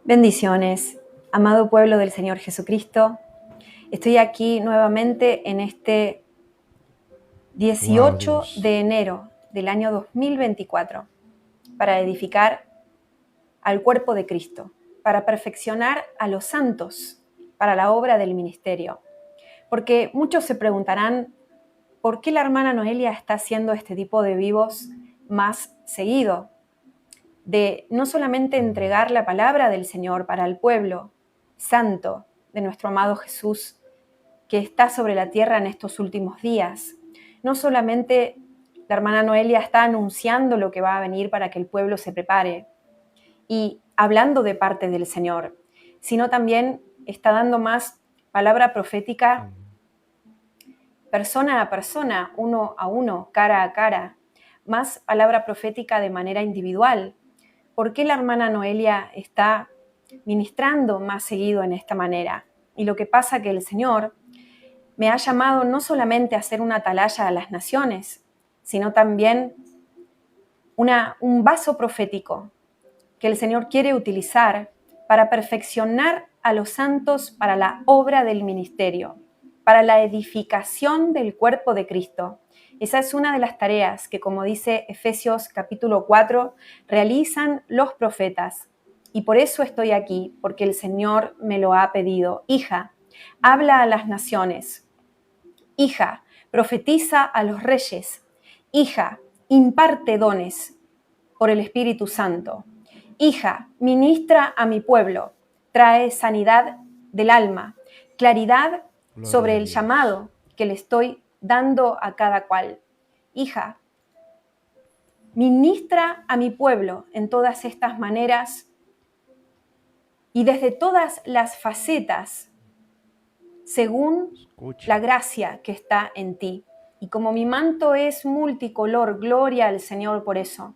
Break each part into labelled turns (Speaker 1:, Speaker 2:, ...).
Speaker 1: Bendiciones, amado pueblo del Señor Jesucristo. Estoy aquí nuevamente en este 18 de enero del año 2024 para edificar al cuerpo de Cristo, para perfeccionar a los santos para la obra del ministerio. Porque muchos se preguntarán, ¿por qué la hermana Noelia está haciendo este tipo de vivos más seguido? De no solamente entregar la palabra del Señor para el pueblo santo de nuestro amado Jesús, que está sobre la tierra en estos últimos días. No solamente la hermana Noelia está anunciando lo que va a venir para que el pueblo se prepare y hablando de parte del Señor, sino también está dando más palabra profética persona a persona, uno a uno, cara a cara, más palabra profética de manera individual. ¿Por qué la hermana Noelia está ministrando más seguido en esta manera? Y lo que pasa que el Señor me ha llamado no solamente a ser una atalaya a las naciones, sino también un vaso profético que el Señor quiere utilizar para perfeccionar a los santos para la obra del ministerio, para la edificación del cuerpo de Cristo. Esa es una de las tareas que, como dice Efesios capítulo 4, realizan los profetas. Y por eso estoy aquí, porque el Señor me lo ha pedido. Hija, habla a las naciones. Hija, profetiza a los reyes. Hija, imparte dones por el Espíritu Santo. Hija, ministra a mi pueblo. Trae sanidad del alma, claridad sobre el llamado que le estoy dando a cada cual. Hija, ministra a mi pueblo en todas estas maneras y desde todas las facetas, según la gracia que está en ti. Y como mi manto es multicolor, gloria al Señor por eso,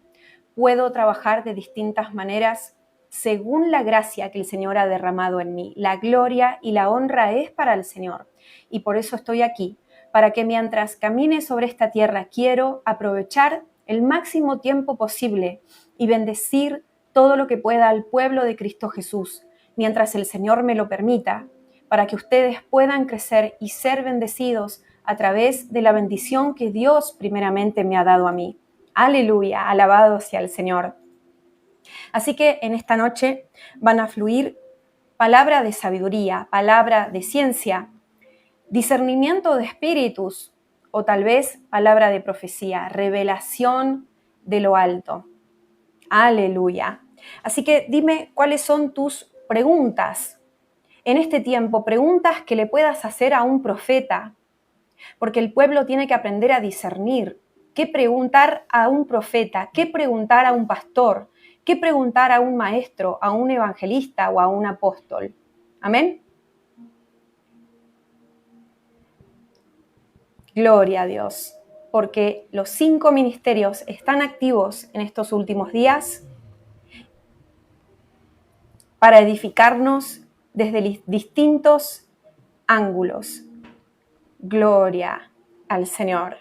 Speaker 1: puedo trabajar de distintas maneras según la gracia que el Señor ha derramado en mí. La gloria y la honra es para el Señor. Y por eso estoy aquí, para que mientras camine sobre esta tierra, quiero aprovechar el máximo tiempo posible y bendecir todo lo que pueda al pueblo de Cristo Jesús, mientras el Señor me lo permita, para que ustedes puedan crecer y ser bendecidos a través de la bendición que Dios primeramente me ha dado a mí. Aleluya, alabado sea el Señor. Así que en esta noche van a fluir palabra de sabiduría, palabra de ciencia, discernimiento de espíritus o tal vez palabra de profecía, revelación de lo alto. Aleluya. Así que dime cuáles son tus preguntas en este tiempo, preguntas que le puedas hacer a un profeta, porque el pueblo tiene que aprender a discernir qué preguntar a un profeta, qué preguntar a un pastor, qué preguntar a un maestro, a un evangelista o a un apóstol. Amén. Gloria a Dios, porque los 5 ministerios están activos en estos últimos días para edificarnos desde distintos ángulos. Gloria al Señor.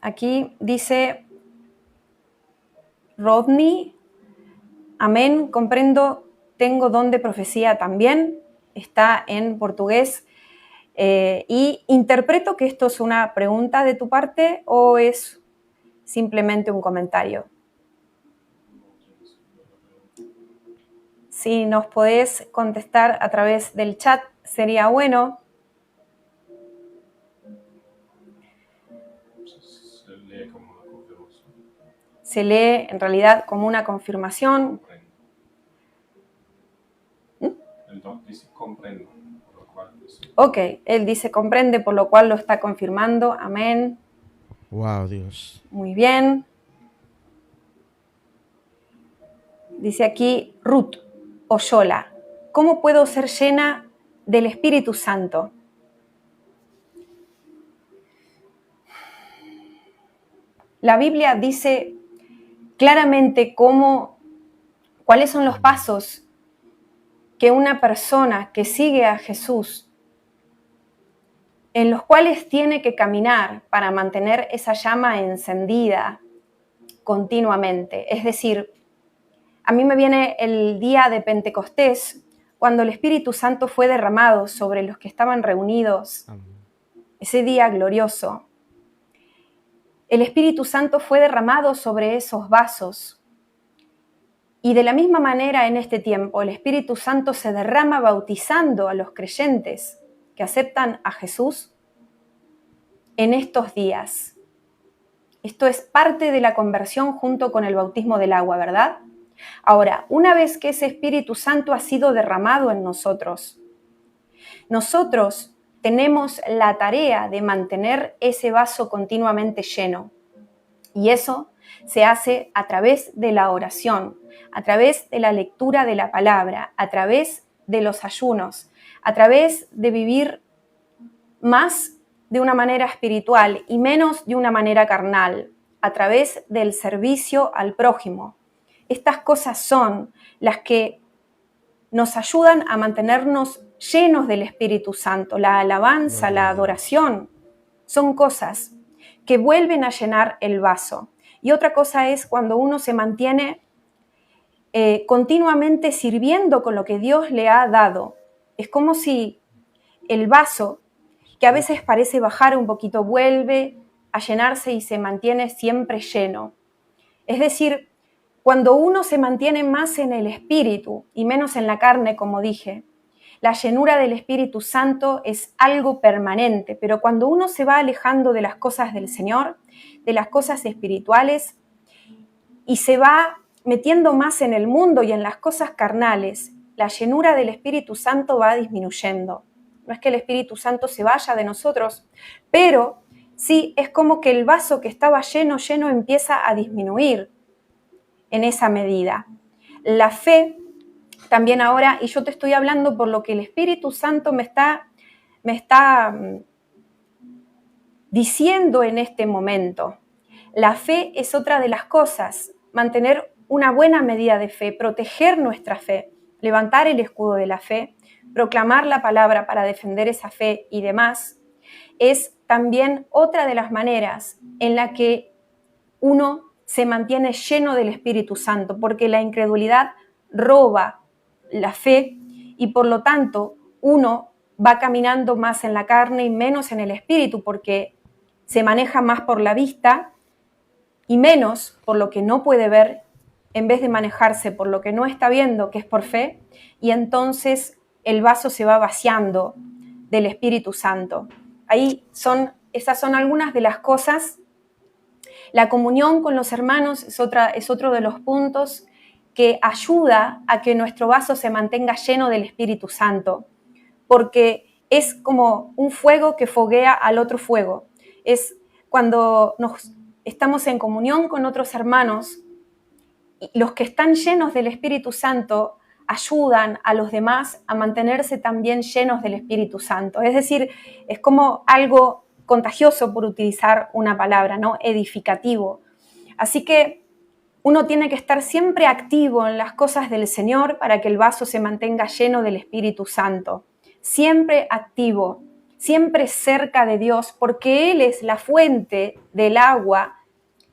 Speaker 1: Aquí dice Rodney, amén, comprendo, tengo don de profecía también, está en portugués, y interpreto que esto es una pregunta de tu parte o es simplemente un comentario. Si nos podés contestar a través del chat, sería bueno. Se lee en realidad como una confirmación.
Speaker 2: Dice comprendo, por lo cual dice.
Speaker 1: Ok, él dice comprende, por lo cual lo está confirmando. Amén.
Speaker 3: Wow, Dios.
Speaker 1: Muy bien. Dice aquí Ruth Oyola, ¿cómo puedo ser llena del Espíritu Santo? La Biblia dice claramente cuáles son los pasos que una persona que sigue a Jesús, en los cuales tiene que caminar para mantener esa llama encendida continuamente. Es decir, a mí me viene el día de Pentecostés, cuando el Espíritu Santo fue derramado sobre los que estaban reunidos, ese día glorioso. El Espíritu Santo fue derramado sobre esos vasos. Y de la misma manera en este tiempo, el Espíritu Santo se derrama bautizando a los creyentes que aceptan a Jesús en estos días. Esto es parte de la conversión junto con el bautismo del agua, ¿verdad? Ahora, una vez que ese Espíritu Santo ha sido derramado en nosotros, nosotros tenemos la tarea de mantener ese vaso continuamente lleno. Y eso se hace a través de la oración, a través de la lectura de la palabra, a través de los ayunos, a través de vivir más de una manera espiritual y menos de una manera carnal, a través del servicio al prójimo. Estas cosas son las que nos ayudan a mantenernos llenos del Espíritu Santo. La alabanza, la adoración, son cosas que vuelven a llenar el vaso. Y otra cosa es cuando uno se mantiene continuamente sirviendo con lo que Dios le ha dado. Es como si el vaso, que a veces parece bajar un poquito, vuelve a llenarse y se mantiene siempre lleno. Es decir, cuando uno se mantiene más en el espíritu y menos en la carne, como dije, la llenura del Espíritu Santo es algo permanente, pero cuando uno se va alejando de las cosas del Señor, de las cosas espirituales, y se va metiendo más en el mundo y en las cosas carnales, la llenura del Espíritu Santo va disminuyendo. No es que el Espíritu Santo se vaya de nosotros, pero sí es como que el vaso que estaba lleno empieza a disminuir en esa medida. La fe también ahora, y yo te estoy hablando por lo que el Espíritu Santo me está diciendo en este momento. La fe es otra de las cosas, mantener una buena medida de fe, proteger nuestra fe, levantar el escudo de la fe, proclamar la palabra para defender esa fe y demás, es también otra de las maneras en la que uno se mantiene lleno del Espíritu Santo, porque la incredulidad roba la fe y por lo tanto uno va caminando más en la carne y menos en el espíritu, porque se maneja más por la vista y menos por lo que no puede ver, en vez de manejarse por lo que no está viendo, que es por fe, y entonces el vaso se va vaciando del Espíritu Santo. Esas son algunas de las cosas. La comunión con los hermanos es otro de los puntos que ayuda a que nuestro vaso se mantenga lleno del Espíritu Santo, porque es como un fuego que foguea al otro fuego. Es cuando estamos en comunión con otros hermanos, y los que están llenos del Espíritu Santo ayudan a los demás a mantenerse también llenos del Espíritu Santo. Es decir, es como algo contagioso, por utilizar una palabra, ¿no? Edificativo. Así que uno tiene que estar siempre activo en las cosas del Señor para que el vaso se mantenga lleno del Espíritu Santo. Siempre activo, siempre cerca de Dios, porque Él es la fuente del agua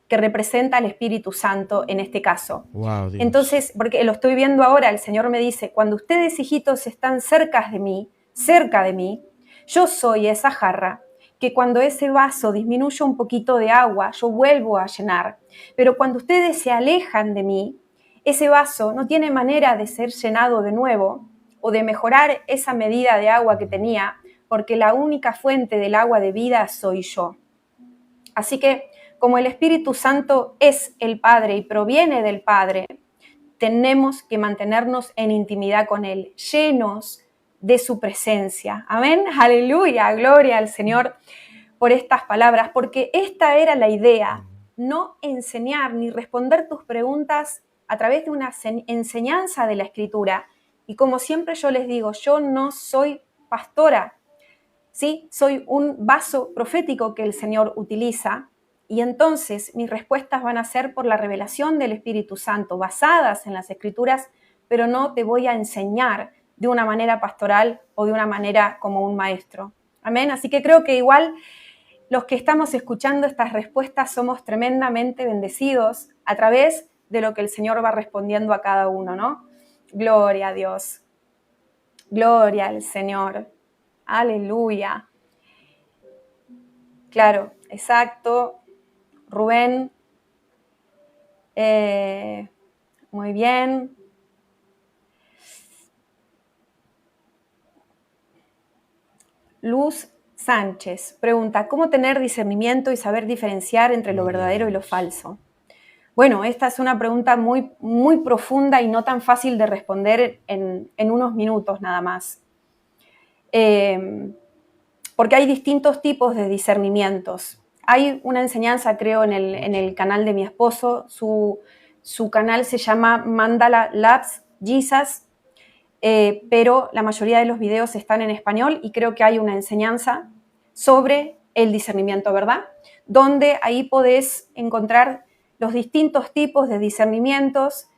Speaker 1: que representa al Espíritu Santo en este caso.
Speaker 3: Wow, Dios.
Speaker 1: Entonces, porque lo estoy viendo ahora, el Señor me dice, cuando ustedes, hijitos, están cerca de mí, yo soy esa jarra que cuando ese vaso disminuye un poquito de agua, yo vuelvo a llenar. Pero cuando ustedes se alejan de mí, ese vaso no tiene manera de ser llenado de nuevo o de mejorar esa medida de agua que tenía, porque la única fuente del agua de vida soy yo. Así que, como el Espíritu Santo es el Padre y proviene del Padre, tenemos que mantenernos en intimidad con Él, llenos de su presencia. Amén, aleluya, gloria al Señor por estas palabras, porque esta era la idea, no enseñar ni responder tus preguntas a través de una enseñanza de la Escritura. Y como siempre yo les digo, yo no soy pastora, ¿sí? Soy un vaso profético que el Señor utiliza, y entonces mis respuestas van a ser por la revelación del Espíritu Santo, basadas en las Escrituras, pero no te voy a enseñar de una manera pastoral o de una manera como un maestro. Amén. Así que creo que igual los que estamos escuchando estas respuestas somos tremendamente bendecidos a través de lo que el Señor va respondiendo a cada uno, ¿no? Gloria a Dios. Gloria al Señor. Aleluya. Claro, exacto. Rubén. Muy bien. Luz Sánchez pregunta, ¿cómo tener discernimiento y saber diferenciar entre lo verdadero y lo falso? Bueno, esta es una pregunta muy, muy profunda y no tan fácil de responder en unos minutos nada más. Porque hay distintos tipos de discernimientos. Hay una enseñanza, creo, en el canal de mi esposo. Su canal se llama Mandala Labs Jesus, pero la mayoría de los videos están en español y creo que hay una enseñanza sobre el discernimiento, ¿verdad? Donde ahí podés encontrar los distintos tipos de discernimientos,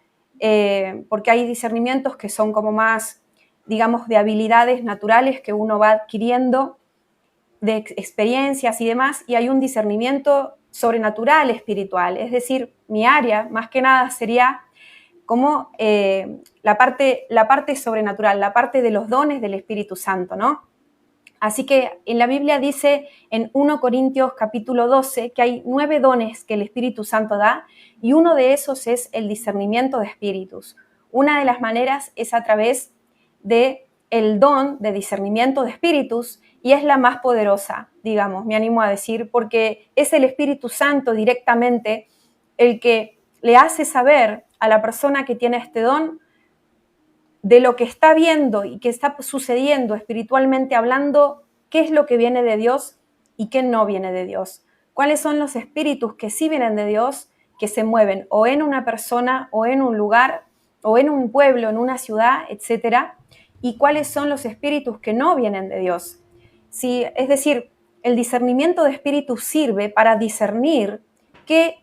Speaker 1: porque hay discernimientos que son como más, digamos, de habilidades naturales que uno va adquiriendo, de experiencias y demás, y hay un discernimiento sobrenatural, espiritual. Es decir, mi área, más que nada, sería como la parte sobrenatural, la parte de los dones del Espíritu Santo, ¿no? Así que en la Biblia dice en 1 Corintios capítulo 12 que hay 9 dones que el Espíritu Santo da y uno de esos es el discernimiento de espíritus. Una de las maneras es a través de el don de discernimiento de espíritus y es la más poderosa, digamos, me animo a decir, porque es el Espíritu Santo directamente el que le hace saber a la persona que tiene este don de lo que está viendo y que está sucediendo espiritualmente hablando, qué es lo que viene de Dios y qué no viene de Dios. Cuáles son los espíritus que sí vienen de Dios, que se mueven o en una persona o en un lugar o en un pueblo, en una ciudad, etcétera, y cuáles son los espíritus que no vienen de Dios. Sí, es decir, el discernimiento de espíritus sirve para discernir qué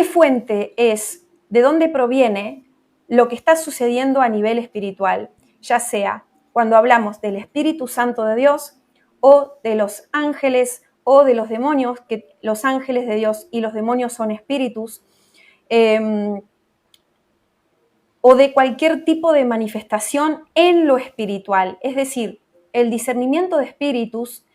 Speaker 1: fuente es, de dónde proviene lo que está sucediendo a nivel espiritual, ya sea cuando hablamos del Espíritu Santo de Dios o de los ángeles o de los demonios, que los ángeles de Dios y los demonios son espíritus, o de cualquier tipo de manifestación en lo espiritual. Es decir, el discernimiento de espíritus,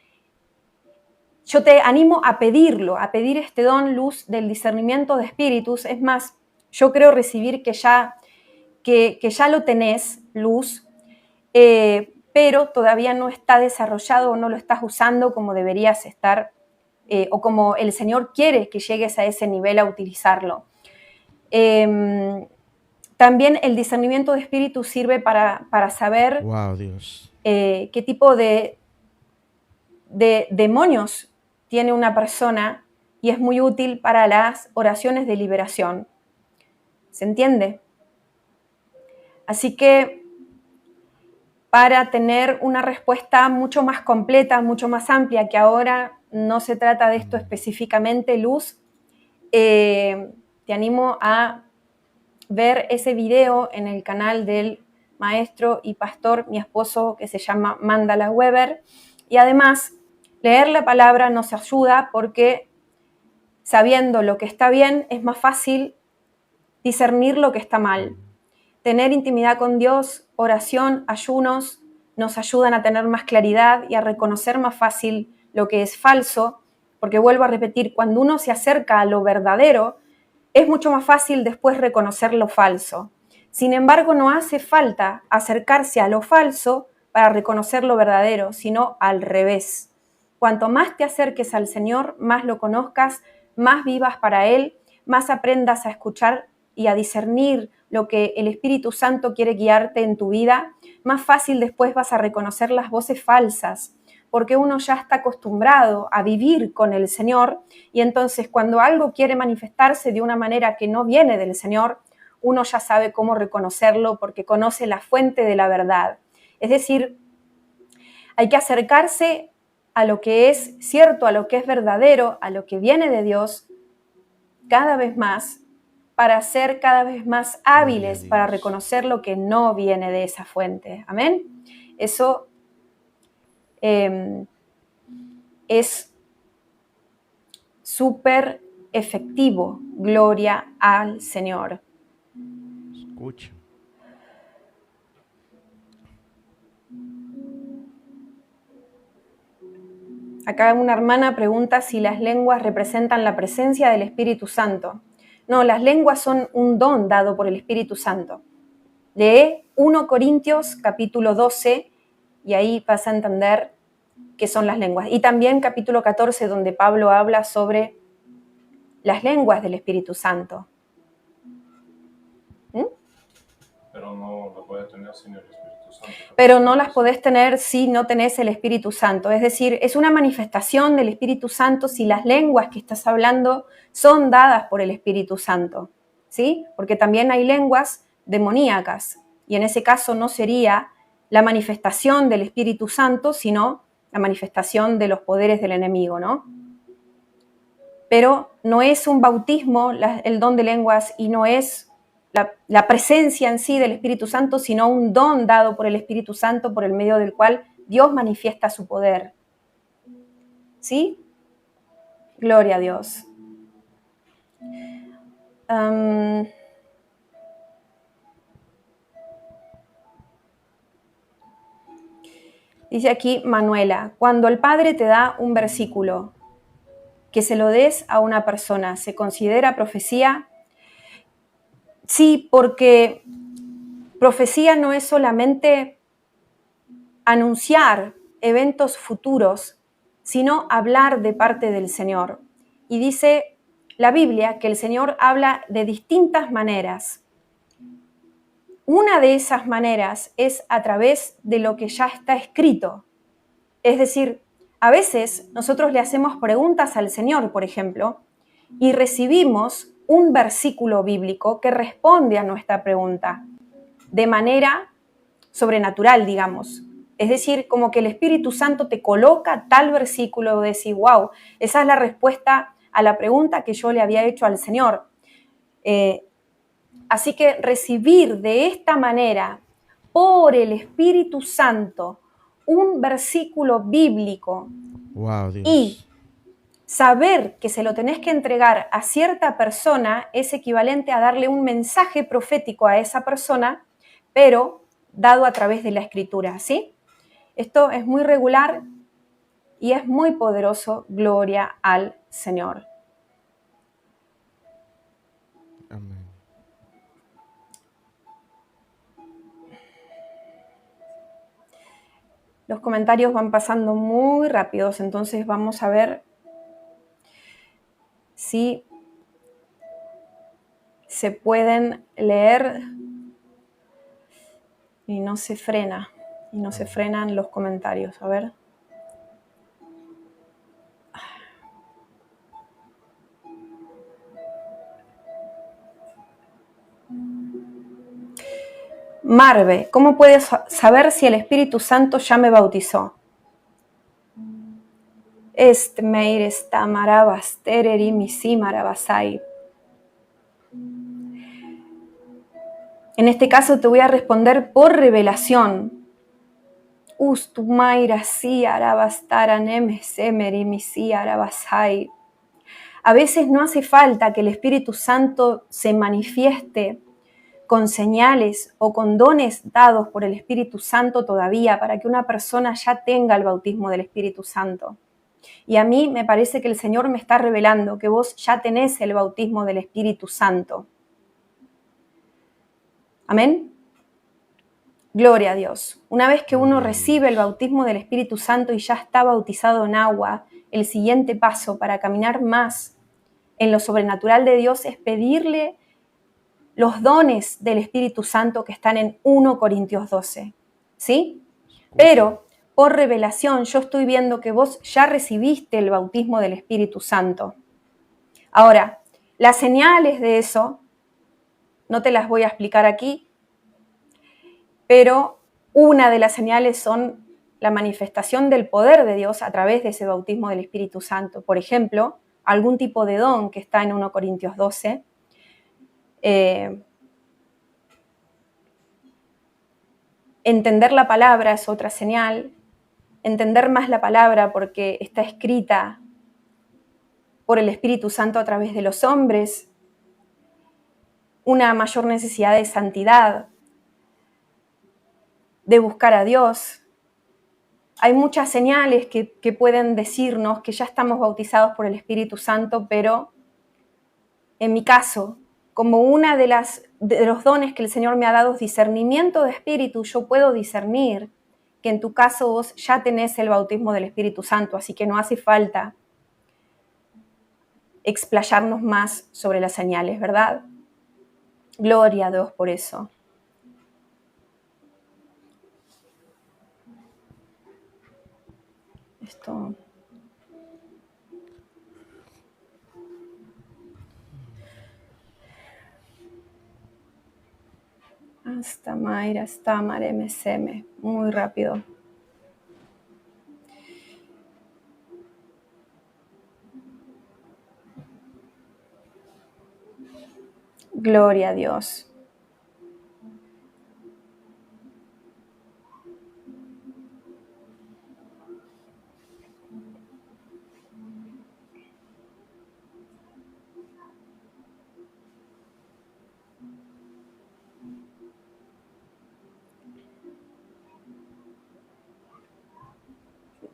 Speaker 1: yo te animo a pedirlo, a pedir este don, Luz, del discernimiento de espíritus. Es más, yo creo recibir que ya lo tenés, Luz, pero todavía no está desarrollado o no lo estás usando como deberías estar o como el Señor quiere que llegues a ese nivel a utilizarlo. También el discernimiento de espíritu sirve para saber qué tipo de demonios tiene una persona y es muy útil para las oraciones de liberación. ¿Se entiende? Así que para tener una respuesta mucho más completa, mucho más amplia, que ahora no se trata de esto específicamente, Luz, te animo a ver ese video en el canal del maestro y pastor, mi esposo, que se llama Mandala Weber, y además leer la palabra nos ayuda porque sabiendo lo que está bien es más fácil discernir lo que está mal. Tener intimidad con Dios, oración, ayunos, nos ayudan a tener más claridad y a reconocer más fácil lo que es falso, porque vuelvo a repetir, cuando uno se acerca a lo verdadero, es mucho más fácil después reconocer lo falso. Sin embargo, no hace falta acercarse a lo falso para reconocer lo verdadero, sino al revés. Cuanto más te acerques al Señor, más lo conozcas, más vivas para Él, más aprendas a escuchar y a discernir lo que el Espíritu Santo quiere guiarte en tu vida, más fácil después vas a reconocer las voces falsas, porque uno ya está acostumbrado a vivir con el Señor y entonces cuando algo quiere manifestarse de una manera que no viene del Señor, uno ya sabe cómo reconocerlo porque conoce la fuente de la verdad. Es decir, hay que acercarse a lo que es cierto, a lo que es verdadero, a lo que viene de Dios cada vez más, para ser cada vez más hábiles para reconocer lo que no viene de esa fuente. Amén. Eso es súper efectivo. Gloria al Señor.
Speaker 3: Escucha.
Speaker 1: Acá una hermana pregunta si las lenguas representan la presencia del Espíritu Santo. No, las lenguas son un don dado por el Espíritu Santo. Lee 1 Corintios capítulo 12 y ahí vas a entender qué son las lenguas. Y también capítulo 14 donde Pablo habla sobre las lenguas del Espíritu Santo.
Speaker 2: Pero no lo puedes tener sin el Espíritu Santo.
Speaker 1: Pero no las podés tener si no tenés el Espíritu Santo. Es decir, es una manifestación del Espíritu Santo si las lenguas que estás hablando son dadas por el Espíritu Santo, ¿sí? Porque también hay lenguas demoníacas y en ese caso no sería la manifestación del Espíritu Santo, sino la manifestación de los poderes del enemigo, ¿no? Pero no es un bautismo el don de lenguas y no es la presencia en sí del Espíritu Santo, sino un don dado por el Espíritu Santo por el medio del cual Dios manifiesta su poder. ¿Sí? Gloria a Dios. Dice aquí Manuela, cuando el Padre te da un versículo, que se lo des a una persona, ¿se considera profecía? Sí, porque profecía no es solamente anunciar eventos futuros, sino hablar de parte del Señor. Y dice la Biblia que el Señor habla de distintas maneras. Una de esas maneras es a través de lo que ya está escrito. Es decir, a veces nosotros le hacemos preguntas al Señor, por ejemplo, y recibimos un versículo bíblico que responde a nuestra pregunta de manera sobrenatural, digamos. Es decir, como que el Espíritu Santo te coloca tal versículo y decís, wow, esa es la respuesta a la pregunta que yo le había hecho al Señor. Así que recibir de esta manera, por el Espíritu Santo, un versículo bíblico
Speaker 3: Wow, Dios.
Speaker 1: y saber que se lo tenés que entregar a cierta persona es equivalente a darle un mensaje profético a esa persona, pero dado a través de la Escritura, ¿sí? Esto es muy regular y es muy poderoso. Gloria al Señor.
Speaker 3: Amén.
Speaker 1: Los comentarios van pasando muy rápidos, entonces vamos a ver si se pueden leer y no se frena, y no se frenan los comentarios. A ver. Marve, ¿cómo puedes saber si el Espíritu Santo ya me bautizó? Estmeir esta marabastereri misi marabasai. En este caso te voy a responder por revelación. Ustumaira si arabastara nemesemeri misi arabasai. A veces no hace falta que el Espíritu Santo se manifieste con señales o con dones dados por el Espíritu Santo todavía para que una persona ya tenga el bautismo del Espíritu Santo. Y a mí me parece que el Señor me está revelando que vos ya tenés el bautismo del Espíritu Santo. Amén. Gloria a Dios. Una vez que uno recibe el bautismo del Espíritu Santo y ya está bautizado en agua, el siguiente paso para caminar más en lo sobrenatural de Dios es pedirle los dones del Espíritu Santo que están en 1 Corintios 12, ¿sí? Pero por revelación yo estoy viendo que vos ya recibiste el bautismo del Espíritu Santo. Ahora, las señales de eso no te las voy a explicar aquí, pero una de las señales son la manifestación del poder de Dios a través de ese bautismo del Espíritu Santo. Por ejemplo, algún tipo de don que está en 1 Corintios 12, entender la palabra es otra señal, entender más la palabra porque está escrita por el Espíritu Santo a través de los hombres, una mayor necesidad de santidad, de buscar a Dios. Hay muchas señales que pueden decirnos que ya estamos bautizados por el Espíritu Santo, pero en mi caso, como una de los dones que el Señor me ha dado es discernimiento de espíritu, yo puedo discernir que en tu caso vos ya tenés el bautismo del Espíritu Santo, así que no hace falta explayarnos más sobre las señales, ¿verdad? Gloria a Dios por eso. Esto. Hasta Mayra, hasta Mare, Meseme. Muy rápido. Gloria a Dios.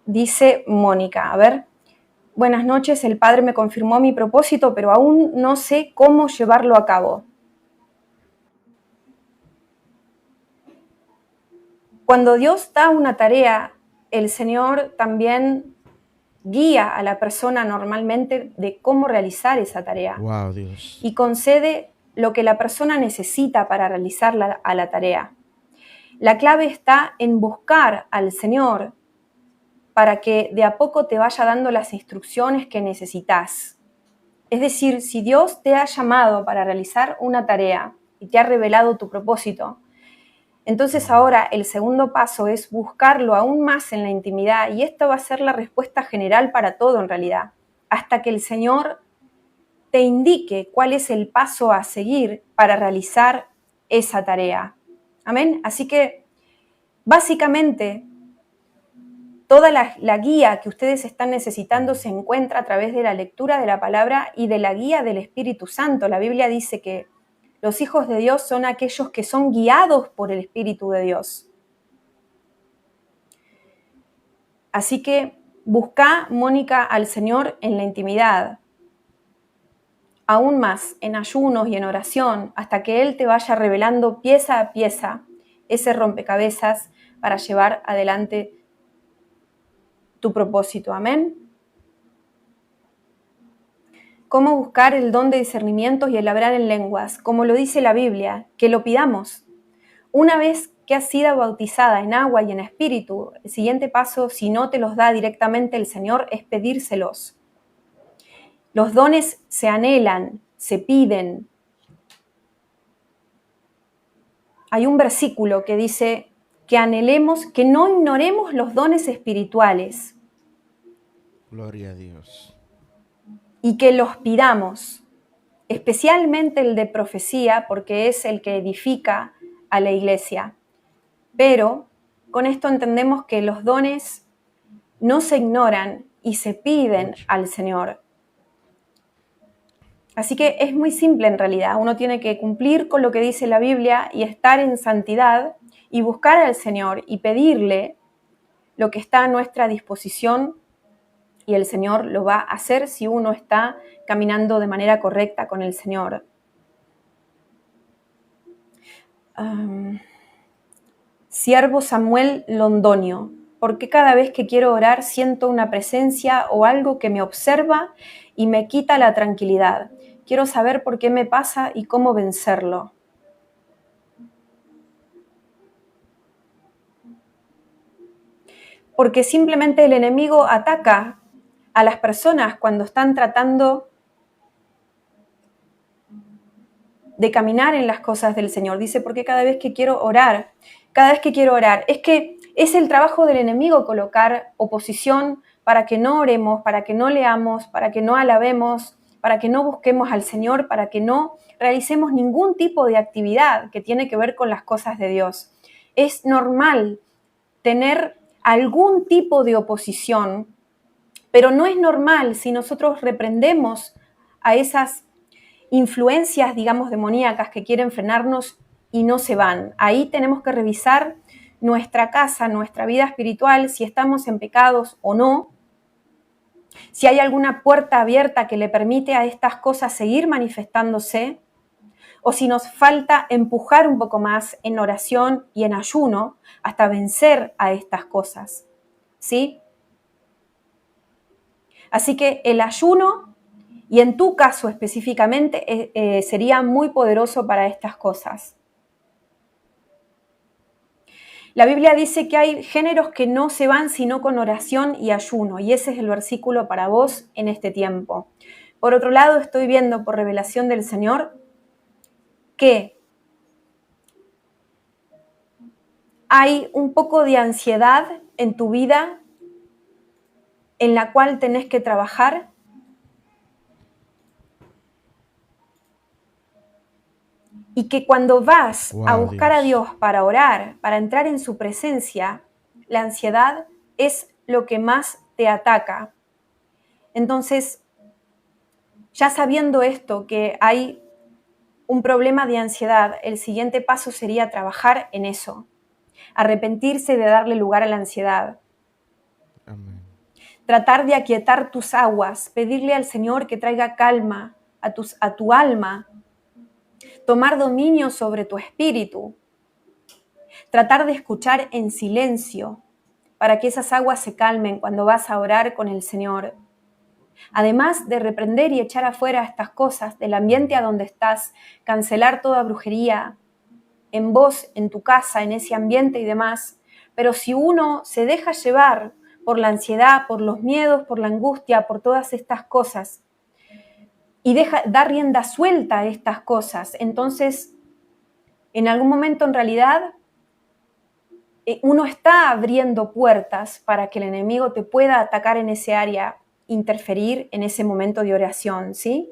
Speaker 1: Dice Mónica, a ver, buenas noches, el Padre me confirmó mi propósito, pero aún no sé cómo llevarlo a cabo. Cuando Dios da una tarea, el Señor también guía a la persona normalmente de cómo realizar esa tarea.
Speaker 3: Wow, Dios.
Speaker 1: Y concede lo que la persona necesita para realizar la tarea. La clave está en buscar al Señor para que de a poco te vaya dando las instrucciones que necesitas. Es decir, si Dios te ha llamado para realizar una tarea y te ha revelado tu propósito, entonces ahora el segundo paso es buscarlo aún más en la intimidad, y esta va a ser la respuesta general para todo en realidad, hasta que el Señor te indique cuál es el paso a seguir para realizar esa tarea. Amén. Así que básicamente toda la guía que ustedes están necesitando se encuentra a través de la lectura de la palabra y de la guía del Espíritu Santo. La Biblia dice que los hijos de Dios son aquellos que son guiados por el Espíritu de Dios. Así que busca, Mónica, al Señor en la intimidad, aún más en ayunos y en oración, hasta que Él te vaya revelando pieza a pieza ese rompecabezas para llevar adelante tu propósito. Amén. ¿Cómo buscar el don de discernimiento y el hablar en lenguas? Como lo dice la Biblia, que lo pidamos. Una vez que has sido bautizada en agua y en espíritu, el siguiente paso, si no te los da directamente el Señor, es pedírselos. Los dones se anhelan, se piden. Hay un versículo que dice que anhelemos, que no ignoremos los dones espirituales.
Speaker 3: Gloria a Dios.
Speaker 1: Y que los pidamos, especialmente el de profecía, porque es el que edifica a la iglesia. Pero con esto entendemos que los dones no se ignoran y se piden al Señor. Así que es muy simple en realidad. Uno tiene que cumplir con lo que dice la Biblia y estar en santidad y buscar al Señor y pedirle lo que está a nuestra disposición, y el Señor lo va a hacer si uno está caminando de manera correcta con el Señor. Siervo Samuel Londonio, ¿por qué cada vez que quiero orar siento una presencia o algo que me observa y me quita la tranquilidad? Quiero saber por qué me pasa y cómo vencerlo. Porque simplemente el enemigo ataca a las personas cuando están tratando de caminar en las cosas del Señor. Dice, porque cada vez que quiero orar, es que es el trabajo del enemigo colocar oposición para que no oremos, para que no leamos, para que no alabemos, para que no busquemos al Señor, para que no realicemos ningún tipo de actividad que tiene que ver con las cosas de Dios. Es normal tener algún tipo de oposición Pero no es normal si nosotros reprendemos a esas influencias, digamos, demoníacas que quieren frenarnos y no se van. Ahí tenemos que revisar nuestra casa, nuestra vida espiritual, si estamos en pecados o no, si hay alguna puerta abierta que le permite a estas cosas seguir manifestándose, o si nos falta empujar un poco más en oración y en ayuno hasta vencer a estas cosas, ¿sí? Así que el ayuno, y en tu caso específicamente, sería muy poderoso para estas cosas. La Biblia dice que hay géneros que no se van sino con oración y ayuno, y ese es el versículo para vos en este tiempo. Por otro lado, estoy viendo por revelación del Señor que hay un poco de ansiedad en tu vida en la cual tenés que trabajar. Y que cuando vas a buscar a Dios para orar, para entrar en su presencia, la ansiedad es lo que más te ataca. Entonces, ya sabiendo esto, que hay un problema de ansiedad, el siguiente paso sería trabajar en eso. Arrepentirse de darle lugar a la ansiedad.
Speaker 3: Amén.
Speaker 1: Tratar de aquietar tus aguas, pedirle al Señor que traiga calma a tu alma, tomar dominio sobre tu espíritu, tratar de escuchar en silencio para que esas aguas se calmen cuando vas a orar con el Señor. Además de reprender y echar afuera estas cosas del ambiente a donde estás, cancelar toda brujería en vos, en tu casa, en ese ambiente y demás. Pero si uno se deja llevar por la ansiedad, por los miedos, por la angustia, por todas estas cosas, y da rienda suelta a estas cosas, entonces en algún momento en realidad uno está abriendo puertas para que el enemigo te pueda atacar en ese área, interferir en ese momento de oración, ¿sí?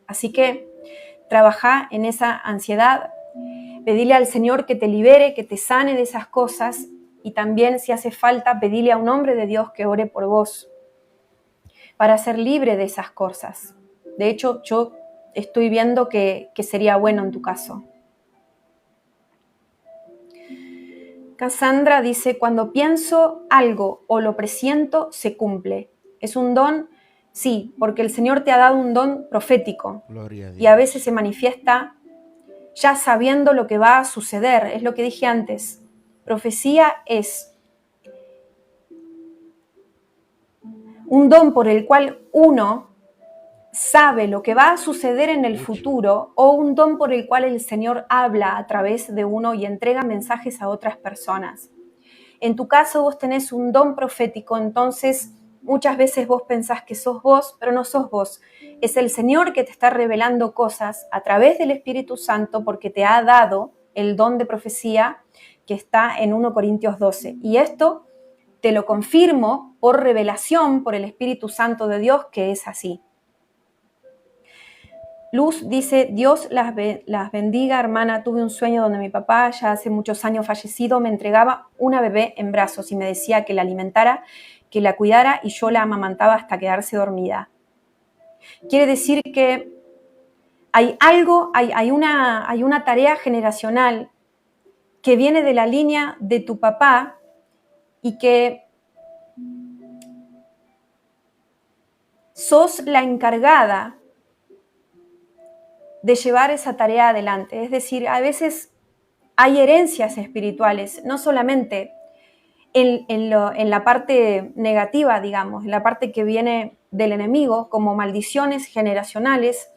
Speaker 1: Así que trabaja en esa ansiedad, pedile al Señor que te libere, que te sane de esas cosas, y también, si hace falta, pedile a un hombre de Dios que ore por vos para ser libre de esas cosas. De hecho, yo estoy viendo que sería bueno en tu caso. Cassandra dice, cuando pienso algo o lo presiento, se cumple. ¿Es un don? Sí, porque el Señor te ha dado un don profético.
Speaker 3: Gloria a Dios.
Speaker 1: Y a veces se manifiesta ya sabiendo lo que va a suceder. Es lo que dije antes. Profecía es un don por el cual uno sabe lo que va a suceder en el futuro, o un don por el cual el Señor habla a través de uno y entrega mensajes a otras personas. En tu caso vos tenés un don profético, entonces muchas veces vos pensás que sos vos, pero no sos vos. Es el Señor que te está revelando cosas a través del Espíritu Santo porque te ha dado el don de profecía que está en 1 Corintios 12. Y esto te lo confirmo por revelación, por el Espíritu Santo de Dios, que es así. Luz dice, Dios las bendiga, hermana. Tuve un sueño donde mi papá, ya hace muchos años fallecido, me entregaba una bebé en brazos y me decía que la alimentara, que la cuidara, y yo la amamantaba hasta quedarse dormida. Quiere decir que hay una tarea generacional que viene de la línea de tu papá y que sos la encargada de llevar esa tarea adelante. Es decir, a veces hay herencias espirituales, no solamente en la parte negativa, digamos, en la parte que viene del enemigo, como maldiciones generacionales,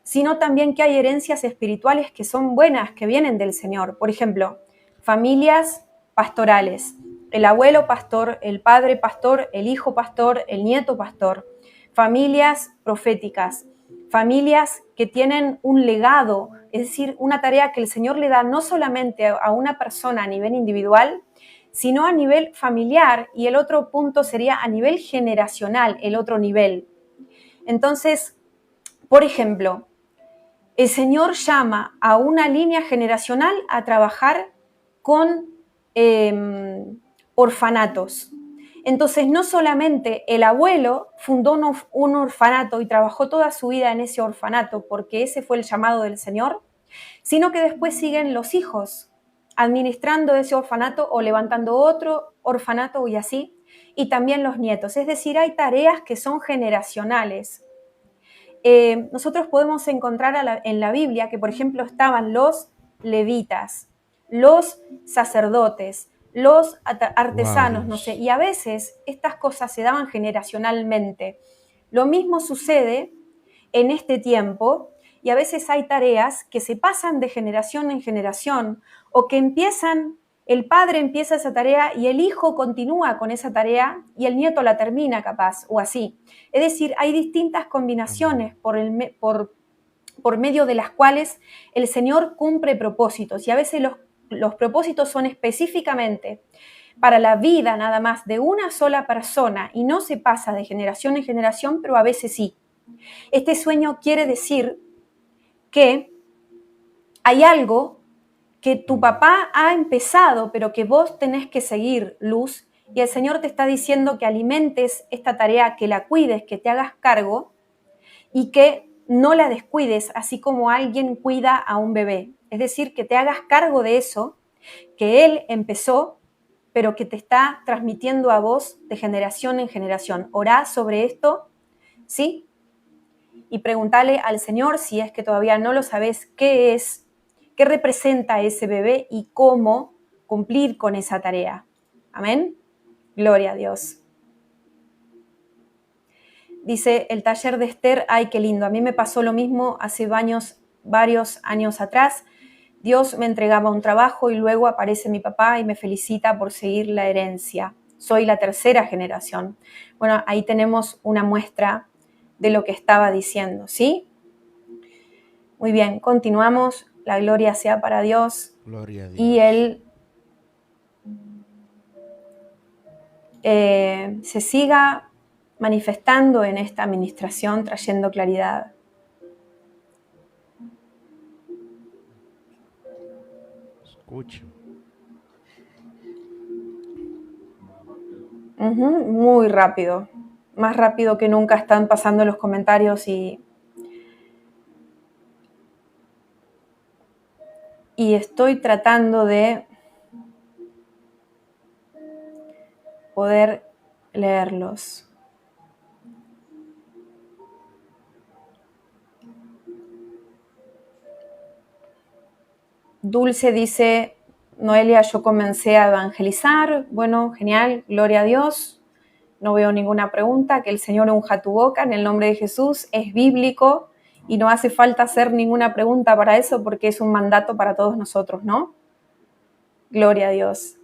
Speaker 1: sino también que hay herencias espirituales que son buenas, que vienen del Señor. Por ejemplo, familias pastorales, el abuelo pastor, el padre pastor, el hijo pastor, el nieto pastor, familias proféticas, familias que tienen un legado, es decir, una tarea que el Señor le da no solamente a una persona a nivel individual, sino a nivel familiar, y el otro punto sería a nivel generacional, el otro nivel. Entonces, por ejemplo, el Señor llama a una línea generacional a trabajar con orfanatos. Entonces, no solamente el abuelo fundó un orfanato y trabajó toda su vida en ese orfanato porque ese fue el llamado del Señor, sino que después siguen los hijos administrando ese orfanato o levantando otro orfanato y así, y también los nietos. Es decir, hay tareas que son generacionales. Nosotros podemos encontrar en la Biblia que, por ejemplo, estaban los levitas, los sacerdotes, los artesanos, no sé, y a veces estas cosas se daban generacionalmente. Lo mismo sucede en este tiempo y a veces hay tareas que se pasan de generación en generación o que el padre empieza esa tarea y el hijo continúa con esa tarea y el nieto la termina capaz o así. Es decir, hay distintas combinaciones por medio de las cuales el Señor cumple propósitos y a veces los propósitos son específicamente para la vida nada más de una sola persona y no se pasa de generación en generación, pero a veces sí. Este sueño quiere decir que hay algo que tu papá ha empezado, pero que vos tenés que seguir, Luz, y el Señor te está diciendo que alimentes esta tarea, que la cuides, que te hagas cargo y que no la descuides, así como alguien cuida a un bebé. Es decir, que te hagas cargo de eso que Él empezó, pero que te está transmitiendo a vos de generación en generación. Orá sobre esto, ¿sí? Y preguntale al Señor, si es que todavía no lo sabes, qué es, qué representa ese bebé y cómo cumplir con esa tarea. Amén. Gloria a Dios. Dice el taller de Esther, ay, qué lindo. A mí me pasó lo mismo hace varios años atrás. Dios me entregaba un trabajo y luego aparece mi papá y me felicita por seguir la herencia. Soy la tercera generación. Bueno, ahí tenemos una muestra de lo que estaba diciendo, ¿sí? Muy bien, continuamos. La gloria sea para Dios.
Speaker 3: Gloria a Dios.
Speaker 1: Y Él se siga manifestando en esta administración, trayendo claridad.
Speaker 3: Escucho.
Speaker 1: Muy rápido. Más rápido que nunca están pasando los comentarios y estoy tratando de poder leerlos. Dulce dice, Noelia, yo comencé a evangelizar. Bueno, genial, gloria a Dios. No veo ninguna pregunta. Que el Señor unja tu boca en el nombre de Jesús. Es bíblico y no hace falta hacer ninguna pregunta para eso porque es un mandato para todos nosotros, ¿no? Gloria a Dios.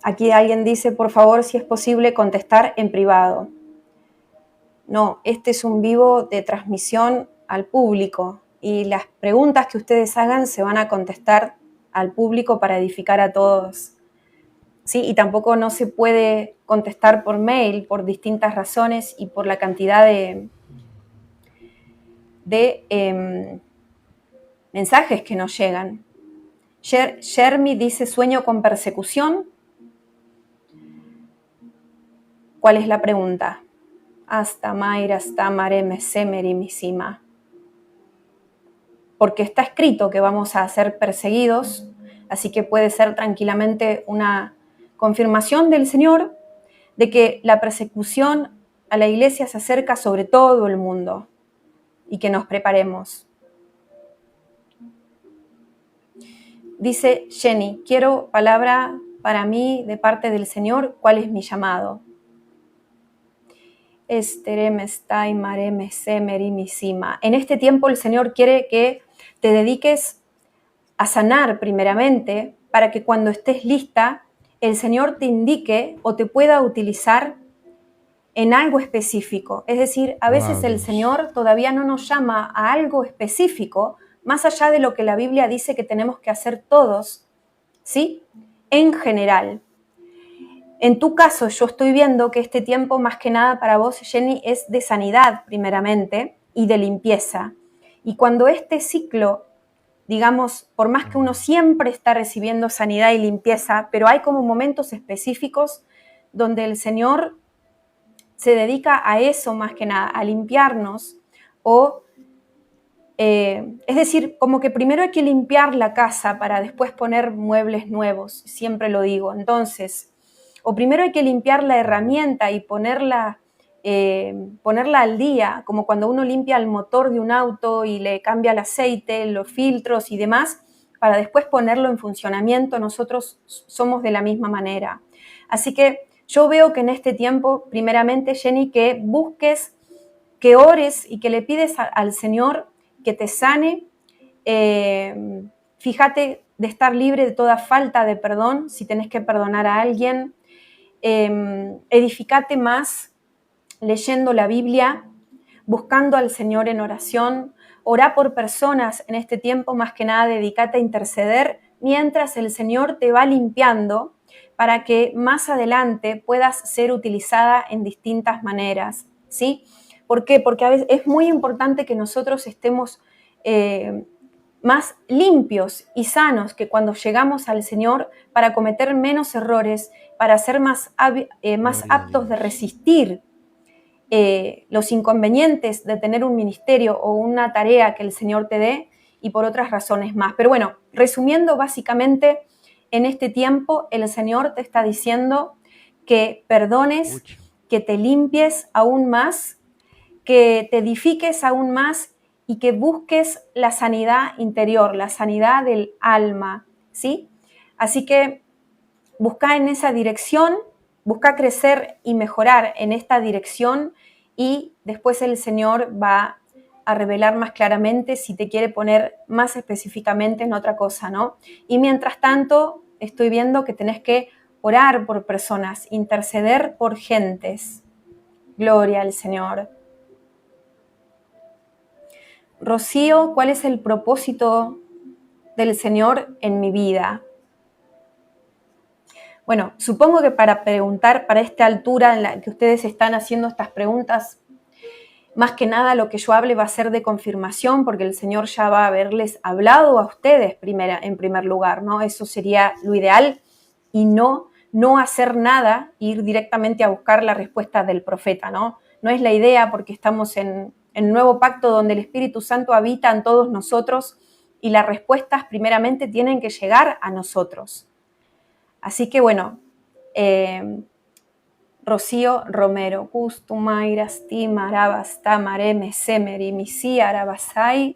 Speaker 1: Aquí alguien dice, por favor, si es posible, contestar en privado. No, este es un vivo de transmisión al público y las preguntas que ustedes hagan se van a contestar al público para edificar a todos. ¿Sí? Y tampoco no se puede contestar por mail por distintas razones y por la cantidad de mensajes que nos llegan. Jeremy dice, sueño con persecución. ¿Cuál es la pregunta? Hasta Mayra, hasta Mareme, Semeri, Misima. Porque está escrito que vamos a ser perseguidos, así que puede ser tranquilamente una confirmación del Señor de que la persecución a la iglesia se acerca sobre todo el mundo y que nos preparemos. Dice Jenny, quiero palabra para mí de parte del Señor, ¿cuál es mi llamado? En este tiempo el Señor quiere que te dediques a sanar primeramente para que cuando estés lista el Señor te indique o te pueda utilizar en algo específico. Es decir, a veces el Señor todavía no nos llama a algo específico más allá de lo que la Biblia dice que tenemos que hacer todos, ¿sí? En general. En tu caso, yo estoy viendo que este tiempo más que nada para vos, Jenny, es de sanidad primeramente y de limpieza. Y cuando este ciclo, digamos, por más que uno siempre está recibiendo sanidad y limpieza, pero hay como momentos específicos donde el Señor se dedica a eso más que nada, a limpiarnos o... es decir, como que primero hay que limpiar la casa para después poner muebles nuevos, siempre lo digo. Entonces, o primero hay que limpiar la herramienta y ponerla al día, como cuando uno limpia el motor de un auto y le cambia el aceite, los filtros y demás, para después ponerlo en funcionamiento. Nosotros somos de la misma manera. Así que yo veo que en este tiempo, primeramente, Jenny, que busques, que ores y que le pides al Señor que te sane. Fíjate de estar libre de toda falta de perdón, si tenés que perdonar a alguien. Edificate más leyendo la Biblia, buscando al Señor en oración. Orá por personas en este tiempo, más que nada dedícate a interceder mientras el Señor te va limpiando para que más adelante puedas ser utilizada en distintas maneras, ¿sí? ¿Por qué? Porque a veces es muy importante que nosotros estemos más limpios y sanos que cuando llegamos al Señor para cometer menos errores, para ser más aptos de resistir los inconvenientes de tener un ministerio o una tarea que el Señor te dé y por otras razones más. Pero bueno, resumiendo básicamente, en este tiempo el Señor te está diciendo que perdones, que te limpies aún más, que te edifiques aún más y que busques la sanidad interior, la sanidad del alma, ¿sí? Así que busca en esa dirección, busca crecer y mejorar en esta dirección y después el Señor va a revelar más claramente si te quiere poner más específicamente en otra cosa, ¿no? Y mientras tanto, estoy viendo que tenés que orar por personas, interceder por gentes. Gloria al Señor. Rocío, ¿cuál es el propósito del Señor en mi vida? Bueno, supongo que para preguntar, para esta altura en la que ustedes están haciendo estas preguntas, más que nada lo que yo hable va a ser de confirmación, porque el Señor ya va a haberles hablado a ustedes en primer lugar, ¿no? Eso sería lo ideal y no hacer nada, ir directamente a buscar la respuesta del profeta, ¿no? No es la idea porque estamos en nuevo pacto donde el Espíritu Santo habita en todos nosotros y las respuestas primeramente tienen que llegar a nosotros. Así que bueno, Rocío Romero, Custumairas, Timarabas, Tamare, Mesemeri, Misi, Arabasai.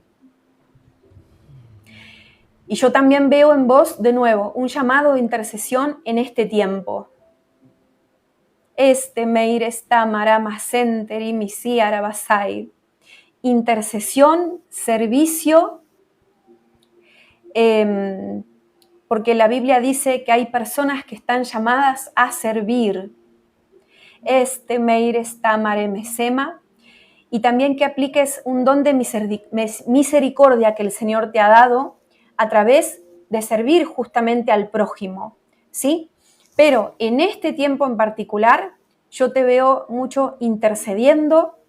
Speaker 1: Y yo también veo en vos, de nuevo, un llamado de intercesión en este tiempo. Meires, Tamarama, Senteri, Misi, Arabasai. Intercesión, servicio, porque la Biblia dice que hay personas que están llamadas a servir. Meires, Tamare, Mesema. Y también que apliques un don de misericordia que el Señor te ha dado a través de servir justamente al prójimo, ¿sí? Pero en este tiempo en particular, yo te veo mucho intercediendo,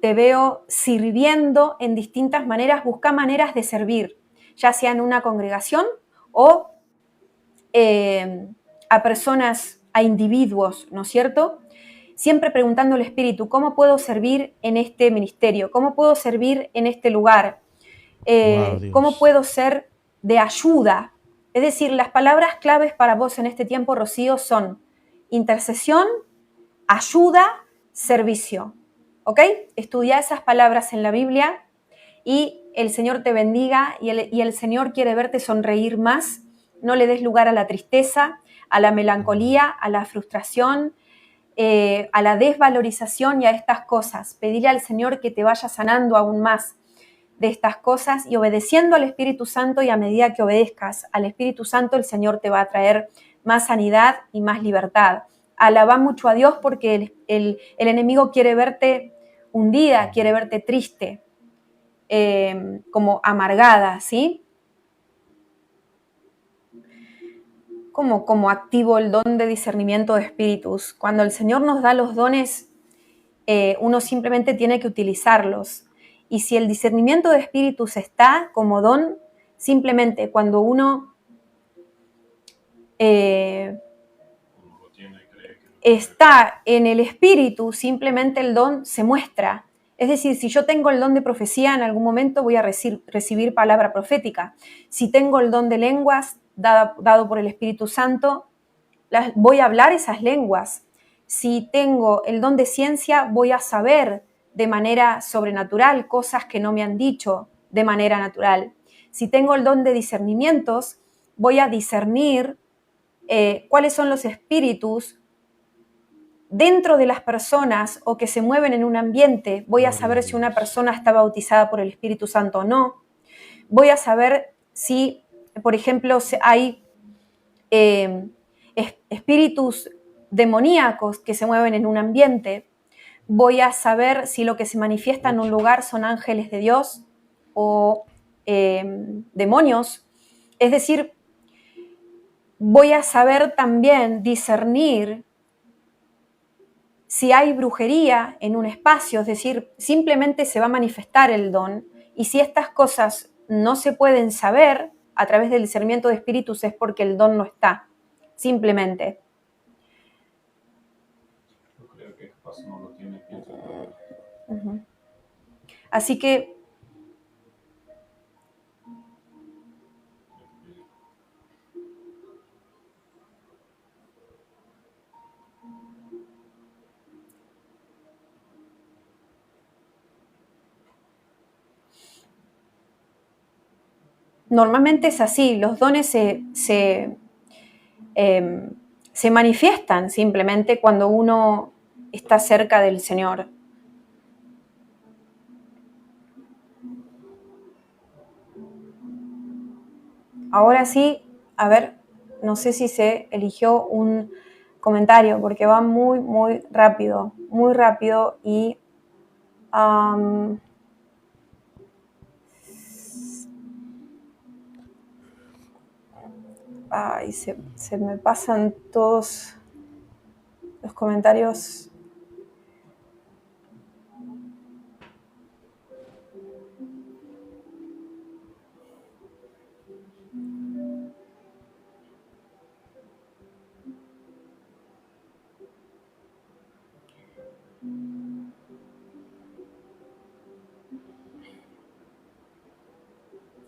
Speaker 1: te veo sirviendo en distintas maneras, busca maneras de servir, ya sea en una congregación o a personas, a individuos, ¿no es cierto? Siempre preguntando al Espíritu, ¿cómo puedo servir en este ministerio? ¿Cómo puedo servir en este lugar? ¿Cómo puedo ser de ayuda? Es decir, las palabras claves para vos en este tiempo, Rocío, son intercesión, ayuda, servicio. ¿Ok? Estudia esas palabras en la Biblia y el Señor te bendiga y el Señor quiere verte sonreír más. No le des lugar a la tristeza, a la melancolía, a la frustración, a la desvalorización y a estas cosas. Pedirle al Señor que te vaya sanando aún más de estas cosas y obedeciendo al Espíritu Santo, y a medida que obedezcas al Espíritu Santo, el Señor te va a traer más sanidad y más libertad. Alabá mucho a Dios porque el enemigo quiere verte hundida, quiere verte triste, como amargada, ¿sí? como activo el don de discernimiento de espíritus. Cuando el Señor nos da los dones, uno simplemente tiene que utilizarlos. Y si el discernimiento de espíritus está como don, simplemente cuando uno está en el espíritu, simplemente el don se muestra. Es decir, si yo tengo el don de profecía, en algún momento voy a recibir palabra profética. Si tengo el don de lenguas dado por el Espíritu Santo, voy a hablar esas lenguas. Si tengo el don de ciencia, voy a saber de manera sobrenatural cosas que no me han dicho de manera natural. Si tengo el don de discernimientos, voy a discernir cuáles son los espíritus dentro de las personas o que se mueven en un ambiente. Voy a saber si una persona está bautizada por el Espíritu Santo o no. Voy a saber si, por ejemplo, hay espíritus demoníacos que se mueven en un ambiente. Voy a saber si lo que se manifiesta en un lugar son ángeles de Dios o demonios. Es decir, voy a saber también discernir si hay brujería en un espacio, es decir, simplemente se va a manifestar el don. Y si estas cosas no se pueden saber a través del discernimiento de espíritus es porque el don no está, simplemente.
Speaker 2: Yo creo que capaz no lo tiene, pienso.
Speaker 1: Así que normalmente es así, los dones se manifiestan simplemente cuando uno está cerca del Señor. Ahora sí, a ver, no sé si se eligió un comentario porque va muy, muy rápido y ay, se me pasan todos los comentarios.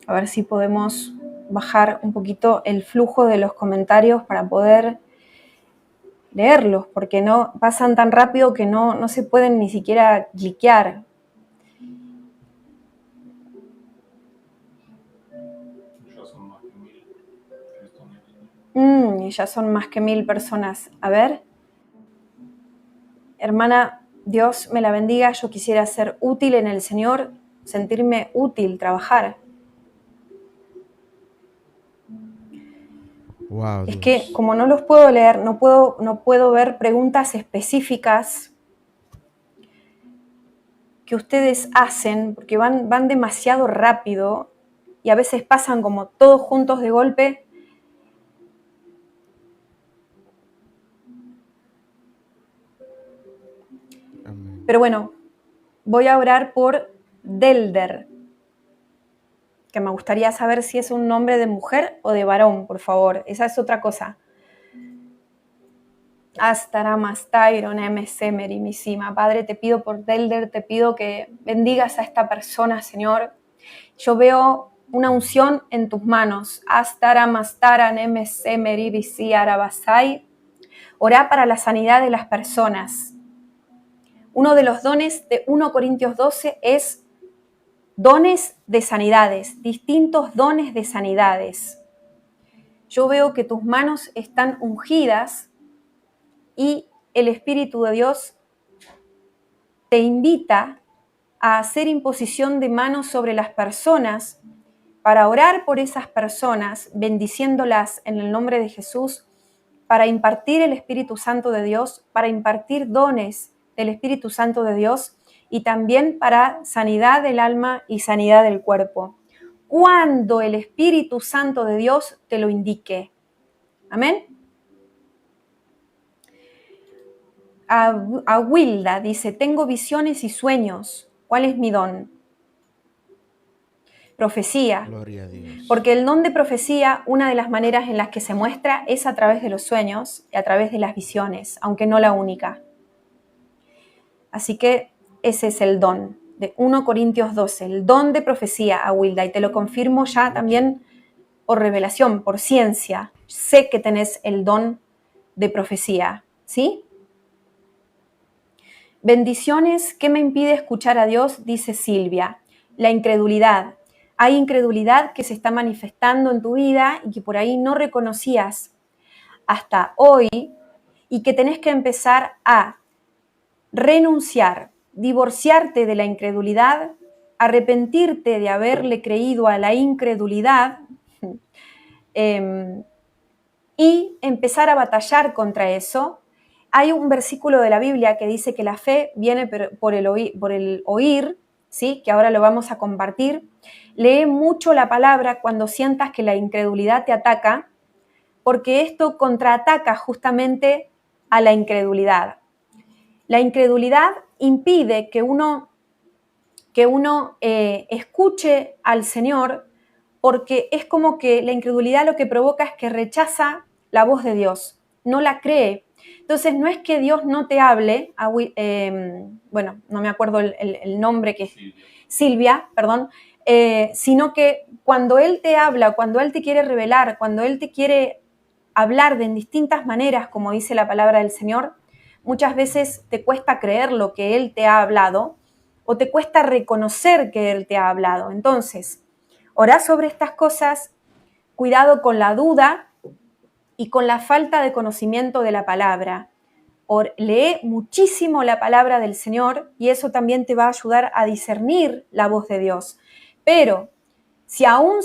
Speaker 1: A ver si podemos bajar un poquito el flujo de los comentarios para poder leerlos, porque no pasan tan rápido que no se pueden ni siquiera cliquear.
Speaker 2: Ya son más que 1000 que están en línea.
Speaker 1: Y ya son más que 1000 personas. A ver. Hermana, Dios me la bendiga. Yo quisiera ser útil en el Señor, sentirme útil, trabajar.
Speaker 3: Wow,
Speaker 1: Es
Speaker 3: Dios.
Speaker 1: que como no los puedo leer, no puedo ver preguntas específicas que ustedes hacen, porque van demasiado rápido y a veces pasan como todos juntos de golpe.
Speaker 3: Amén.
Speaker 1: Pero bueno, voy a orar por Delder, que me gustaría saber si es un nombre de mujer o de varón, por favor. Esa es otra cosa. Astaramastyron MSMerimissima. Padre, te pido por Delder, te pido que bendigas a esta persona, Señor. Yo veo una unción en tus manos. Astaramastaran MSMerivisiarabasai. Orá para la sanidad de las personas. Uno de los dones de 1 Corintios 12 es dones de sanidades, distintos dones de sanidades. Yo veo que tus manos están ungidas y el Espíritu de Dios te invita a hacer imposición de manos sobre las personas para orar por esas personas, bendiciéndolas en el nombre de Jesús, para impartir el Espíritu Santo de Dios, para impartir dones del Espíritu Santo de Dios y también para sanidad del alma y sanidad del cuerpo. Cuando el Espíritu Santo de Dios te lo indique. Amén. A Wilda dice, tengo visiones y sueños. ¿Cuál es mi don? Profecía.
Speaker 3: Gloria a Dios.
Speaker 1: Porque el don de profecía, una de las maneras en las que se muestra es a través de los sueños y a través de las visiones, aunque no la única. Así que ese es el don de 1 Corintios 12, el don de profecía, a Wilda, y te lo confirmo ya también por revelación, por ciencia. Sé que tenés el don de profecía, ¿sí? Bendiciones, ¿qué me impide escuchar a Dios? Dice Silvia. La incredulidad. Hay incredulidad que se está manifestando en tu vida y que por ahí no reconocías hasta hoy y que tenés que empezar a renunciar, divorciarte de la incredulidad, arrepentirte de haberle creído a la incredulidad y empezar a batallar contra eso. Hay un versículo de la Biblia que dice que la fe viene por el oír, ¿sí? Que ahora lo vamos a compartir. Lee mucho la palabra cuando sientas que la incredulidad te ataca, porque esto contraataca justamente a la incredulidad. La incredulidad impide que uno escuche al Señor, porque es como que la incredulidad lo que provoca es que rechaza la voz de Dios, no la cree. Entonces no es que Dios no te hable, bueno, no me acuerdo el nombre que es Silvia, perdón, sino que cuando Él te habla, cuando Él te quiere revelar, cuando Él te quiere hablar de en distintas maneras, como dice la palabra del Señor, muchas veces te cuesta creer lo que Él te ha hablado o te cuesta reconocer que Él te ha hablado. Entonces, orá sobre estas cosas, cuidado con la duda y con la falta de conocimiento de la palabra. Lee muchísimo la palabra del Señor y eso también te va a ayudar a discernir la voz de Dios. Pero si aún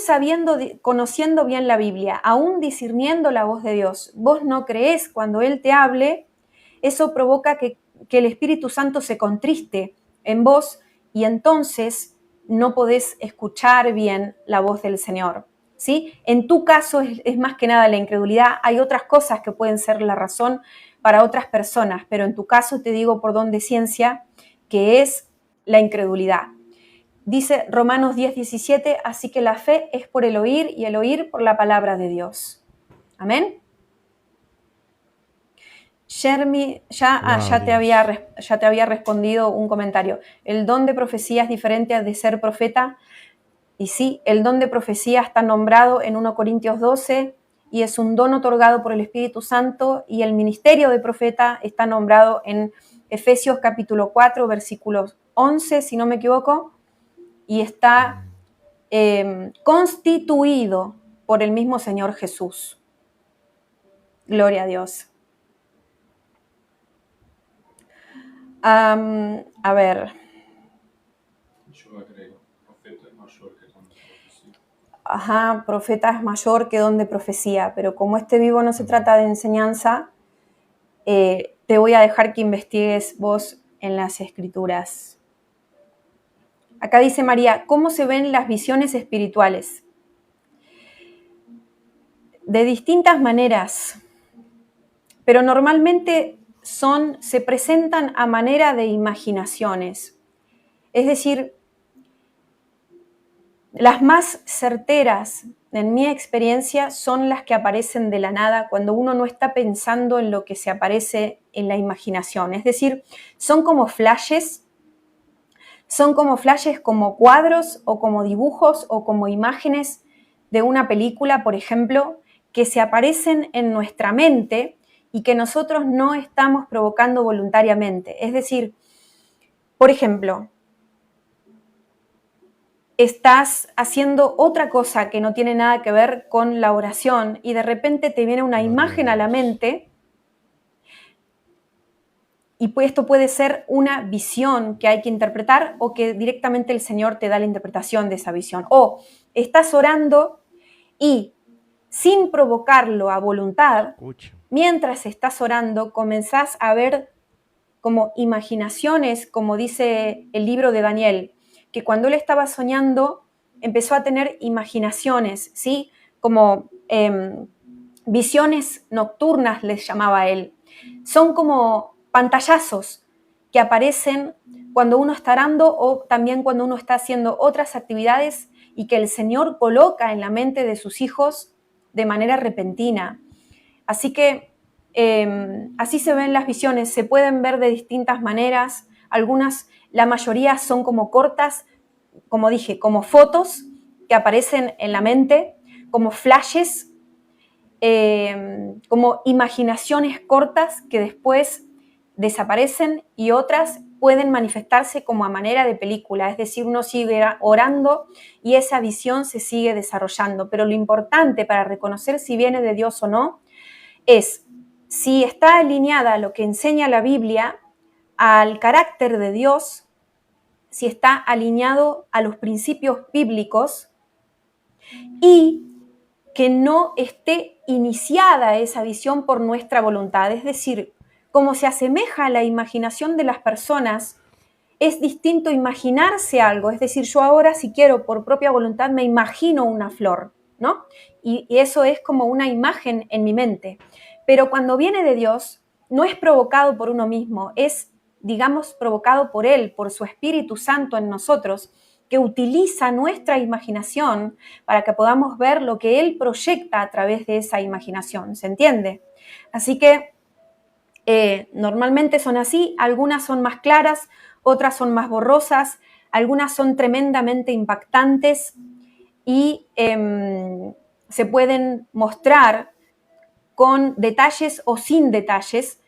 Speaker 1: conociendo bien la Biblia, aún discerniendo la voz de Dios, vos no creés cuando Él te hable, eso provoca que el Espíritu Santo se contriste en vos y entonces no podés escuchar bien la voz del Señor, ¿sí? En tu caso es más que nada la incredulidad. Hay otras cosas que pueden ser la razón para otras personas, pero en tu caso te digo por don de ciencia que es la incredulidad. Dice Romanos 10:17, así que la fe es por el oír y el oír por la palabra de Dios. Amén. Jeremy, ya te había respondido un comentario. El don de profecía es diferente al de ser profeta. Y sí, el don de profecía está nombrado en 1 Corintios 12 y es un don otorgado por el Espíritu Santo, y el ministerio de profeta está nombrado en Efesios capítulo 4, versículos 11, si no me equivoco, y está constituido por el mismo Señor Jesús. Gloria a Dios. A ver.
Speaker 2: Yo agrego, profeta es mayor que don de profecía.
Speaker 1: Ajá, profeta es mayor que don de profecía, pero como este vivo no se trata de enseñanza, te voy a dejar que investigues vos en las Escrituras. Acá dice María, ¿cómo se ven las visiones espirituales? De distintas maneras, pero normalmente se presentan a manera de imaginaciones. Es decir, las más certeras, en mi experiencia, son las que aparecen de la nada cuando uno no está pensando en lo que se aparece en la imaginación. Es decir, son como flashes, como cuadros o como dibujos o como imágenes de una película, por ejemplo, que se aparecen en nuestra mente y que nosotros no estamos provocando voluntariamente. Es decir, por ejemplo, estás haciendo otra cosa que no tiene nada que ver con la oración y de repente te viene una imagen a la mente y esto puede ser una visión que hay que interpretar o que directamente el Señor te da la interpretación de esa visión. O estás orando y sin provocarlo a voluntad, mientras estás orando comenzás a ver como imaginaciones, como dice el libro de Daniel, que cuando él estaba soñando empezó a tener imaginaciones, ¿sí? Como visiones nocturnas les llamaba él. Son como pantallazos que aparecen cuando uno está orando o también cuando uno está haciendo otras actividades y que el Señor coloca en la mente de sus hijos de manera repentina. Así que así se ven las visiones, se pueden ver de distintas maneras. Algunas, la mayoría son como cortas, como dije, como fotos que aparecen en la mente, como flashes, como imaginaciones cortas que después desaparecen, y otras pueden manifestarse como a manera de película, es decir, uno sigue orando y esa visión se sigue desarrollando. Pero lo importante para reconocer si viene de Dios o no es si está alineada a lo que enseña la Biblia, al carácter de Dios, si está alineado a los principios bíblicos y que no esté iniciada esa visión por nuestra voluntad. Es decir, como se asemeja a la imaginación de las personas, es distinto imaginarse algo. Es decir, yo ahora, si quiero, por propia voluntad, me imagino una flor, ¿no? Y eso es como una imagen en mi mente. Pero cuando viene de Dios, no es provocado por uno mismo, es, digamos, provocado por Él, por su Espíritu Santo en nosotros, que utiliza nuestra imaginación para que podamos ver lo que Él proyecta a través de esa imaginación. ¿Se entiende? Así que normalmente son así, algunas son más claras, otras son más borrosas, algunas son tremendamente impactantes y se pueden mostrar con detalles o sin detalles.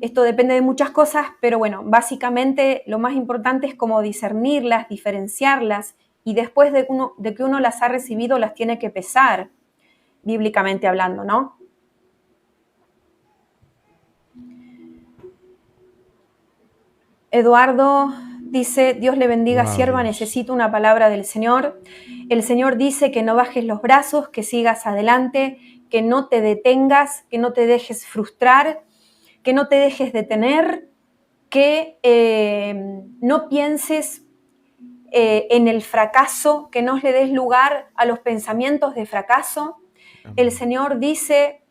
Speaker 1: Esto depende de muchas cosas, pero bueno, básicamente lo más importante es cómo discernirlas, diferenciarlas, y después de que uno las ha recibido, las tiene que pesar, bíblicamente hablando, ¿no? Eduardo dice, Dios le bendiga, sierva, necesito una palabra del Señor. El Señor dice que no bajes los brazos, que sigas adelante, que no te detengas, que no te dejes frustrar, que no te dejes detener, que no pienses en el fracaso, que no le des lugar a los pensamientos de fracaso. El Señor dice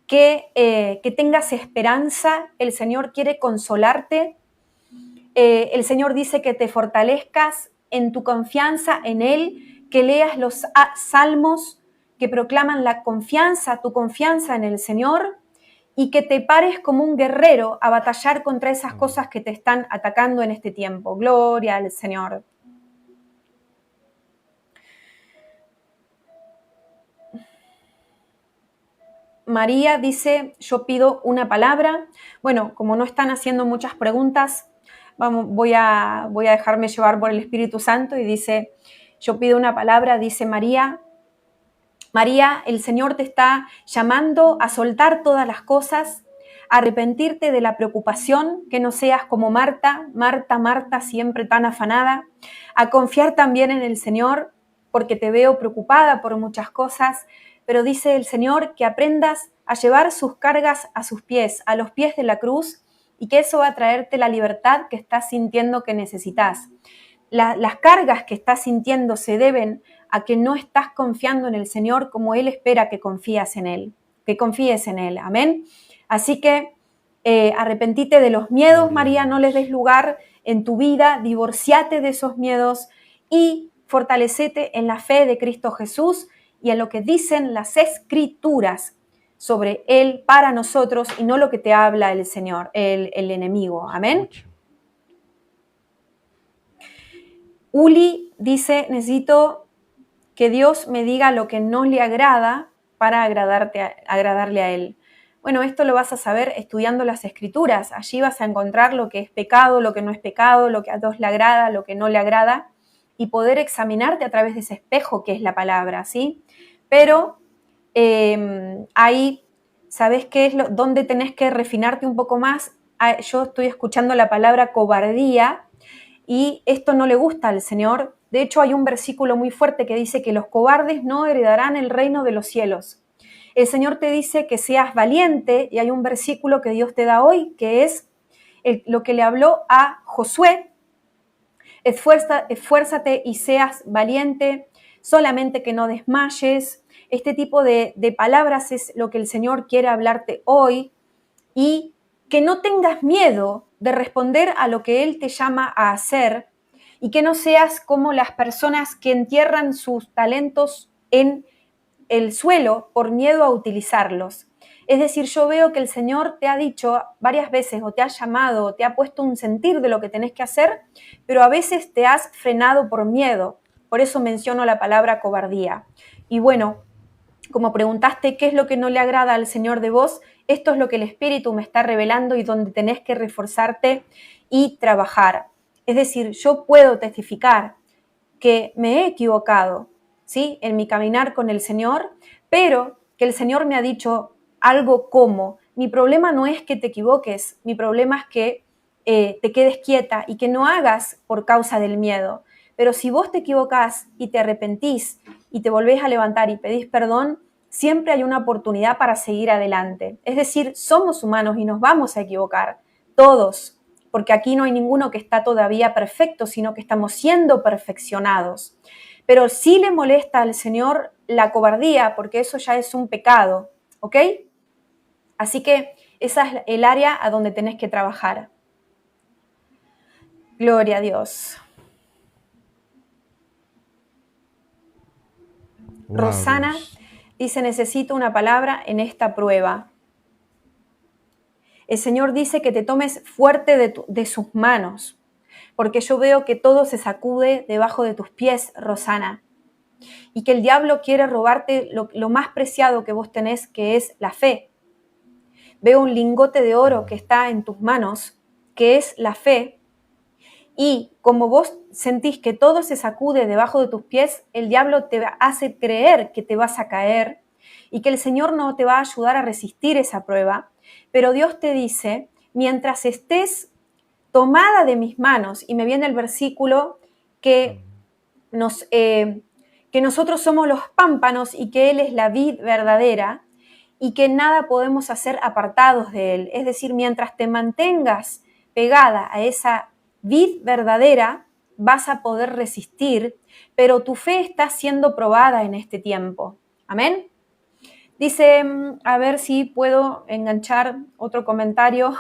Speaker 1: que tengas esperanza, el Señor quiere consolarte. El Señor dice que te fortalezcas en tu confianza en Él, que leas los salmos que proclaman la confianza, tu confianza en el Señor, y que te pares como un guerrero a batallar contra esas cosas que te están atacando en este tiempo. Gloria al Señor. María dice, yo pido una palabra. Bueno, como no están haciendo muchas preguntas, voy a dejarme llevar por el Espíritu Santo, y dice, yo pido una palabra, dice María. María, el Señor te está llamando a soltar todas las cosas, a arrepentirte de la preocupación, que no seas como Marta, siempre tan afanada, a confiar también en el Señor, porque te veo preocupada por muchas cosas, pero dice el Señor que aprendas a llevar sus cargas a sus pies, a los pies de la cruz, y que eso va a traerte la libertad que estás sintiendo que necesitas. Las cargas que estás sintiendo se deben a que no estás confiando en el Señor como Él espera que confíes en Él, amén. Así que arrepentite de los miedos, María, no les des lugar en tu vida, divorciate de esos miedos y fortalecete en la fe de Cristo Jesús y en lo que dicen las Escrituras sobre Él para nosotros, y no lo que te habla el Señor, el enemigo, amén. Uli dice, necesito que Dios me diga lo que no le agrada para agradarle a Él. Bueno, esto lo vas a saber estudiando las Escrituras. Allí vas a encontrar lo que es pecado, lo que no es pecado, lo que a Dios le agrada, lo que no le agrada, y poder examinarte a través de ese espejo que es la palabra, ¿sí? Pero ahí, ¿sabes qué es dónde tenés que refinarte un poco más? Yo estoy escuchando la palabra cobardía, y esto no le gusta al Señor. De hecho, hay un versículo muy fuerte que dice que los cobardes no heredarán el reino de los cielos. El Señor te dice que seas valiente, y hay un versículo que Dios te da hoy, que es lo que le habló a Josué. Esfuérzate y seas valiente, solamente que no desmayes. este tipo de palabras es lo que el Señor quiere hablarte hoy, y que no tengas miedo de responder a lo que Él te llama a hacer, y que no seas como las personas que entierran sus talentos en el suelo por miedo a utilizarlos. Es decir, yo veo que el Señor te ha dicho varias veces, o te ha llamado, o te ha puesto un sentir de lo que tenés que hacer, pero a veces te has frenado por miedo. Por eso menciono la palabra cobardía. Y bueno, como preguntaste qué es lo que no le agrada al Señor de vos, esto es lo que el Espíritu me está revelando y donde tenés que reforzarte y trabajar. Es decir, yo puedo testificar que me he equivocado, ¿sí?, en mi caminar con el Señor, pero que el Señor me ha dicho algo como: mi problema no es que te equivoques, mi problema es que te quedes quieta y que no hagas por causa del miedo. Pero si vos te equivocás y te arrepentís y te volvés a levantar y pedís perdón, siempre hay una oportunidad para seguir adelante. Es decir, somos humanos y nos vamos a equivocar, todos, porque aquí no hay ninguno que está todavía perfecto, sino que estamos siendo perfeccionados. Pero sí le molesta al Señor la cobardía, porque eso ya es un pecado, ¿ok? Así que esa es el área a donde tenés que trabajar. Gloria a Dios.
Speaker 3: Wow,
Speaker 1: Rosana
Speaker 3: Dios.
Speaker 1: dice: necesito una palabra en esta prueba. El Señor dice que te tomes fuerte de sus manos, porque yo veo que todo se sacude debajo de tus pies, Rosana, y que el diablo quiere robarte lo más preciado que vos tenés, que es la fe. Veo un lingote de oro que está en tus manos, que es la fe, y como vos sentís que todo se sacude debajo de tus pies, el diablo te hace creer que te vas a caer y que el Señor no te va a ayudar a resistir esa prueba. Pero Dios te dice: mientras estés tomada de mis manos, y me viene el versículo que nosotros somos los pámpanos y que Él es la vid verdadera, y que nada podemos hacer apartados de Él. Es decir, mientras te mantengas pegada a esa vid verdadera, vas a poder resistir, pero tu fe está siendo probada en este tiempo. Amén. Dice, a ver si puedo enganchar otro comentario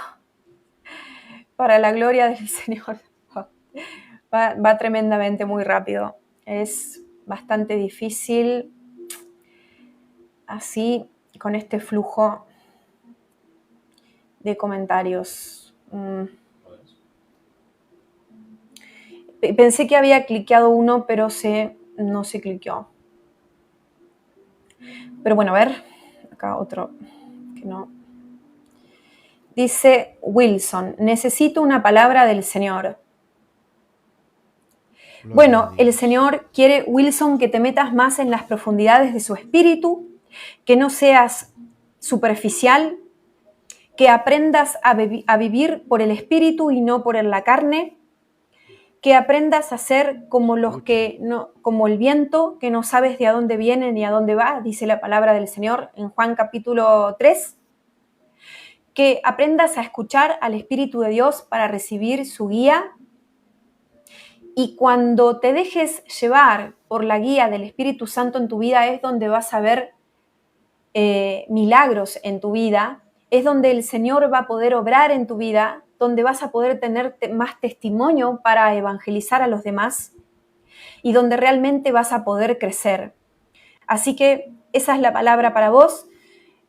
Speaker 1: para la gloria del Señor. Va tremendamente muy rápido. Es bastante difícil así, con este flujo de comentarios. Pensé que había cliqueado uno, pero no se cliqueó. Pero bueno, a ver, acá otro que no. Dice Wilson: necesito una palabra del Señor. Bueno, el Señor quiere, Wilson, que te metas más en las profundidades de su espíritu, que no seas superficial, que aprendas a vivir por el espíritu y no por la carne, que aprendas a ser como como el viento, que no sabes de a dónde viene ni a dónde va, dice la palabra del Señor en Juan capítulo 3, que aprendas a escuchar al Espíritu de Dios para recibir su guía. Y cuando te dejes llevar por la guía del Espíritu Santo en tu vida, es donde vas a ver milagros en tu vida, es donde el Señor va a poder obrar en tu vida, donde vas a poder tener más testimonio para evangelizar a los demás y donde realmente vas a poder crecer. Así que esa es la palabra para vos.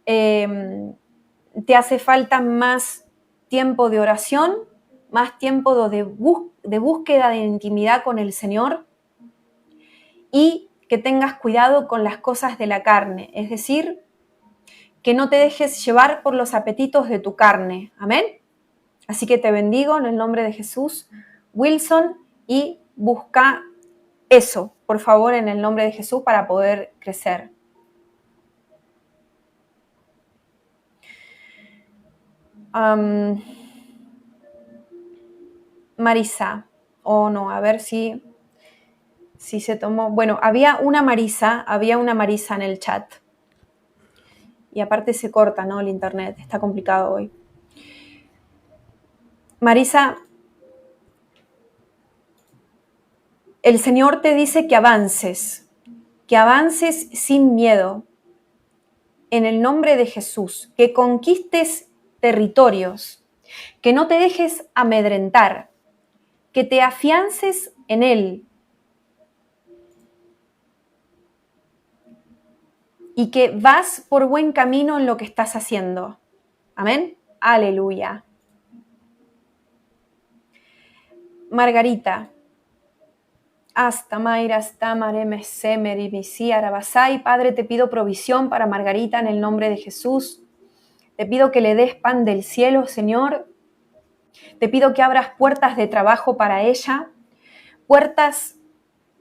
Speaker 1: Te hace falta más tiempo de oración, más tiempo de búsqueda de intimidad con el Señor, y que tengas cuidado con las cosas de la carne, es decir, que no te dejes llevar por los apetitos de tu carne. Amén. Así que te bendigo en el nombre de Jesús, Wilson, y busca eso, por favor, en el nombre de Jesús, para poder crecer. Marisa, no, a ver si se tomó. Bueno, había una Marisa en el chat. Y aparte se corta, ¿no? El internet, está complicado hoy. Marisa, el Señor te dice que avances, que avances sin miedo en el nombre de Jesús, que conquistes territorios, que no te dejes amedrentar, que te afiances en Él y que vas por buen camino en lo que estás haciendo. Amén. Aleluya. Margarita. Hasta Mayra, hasta Mareme, Semeri, Misi, Arabasai. Padre, te pido provisión para Margarita en el nombre de Jesús. Te pido que le des pan del cielo, Señor. Te pido que abras puertas de trabajo para ella, puertas,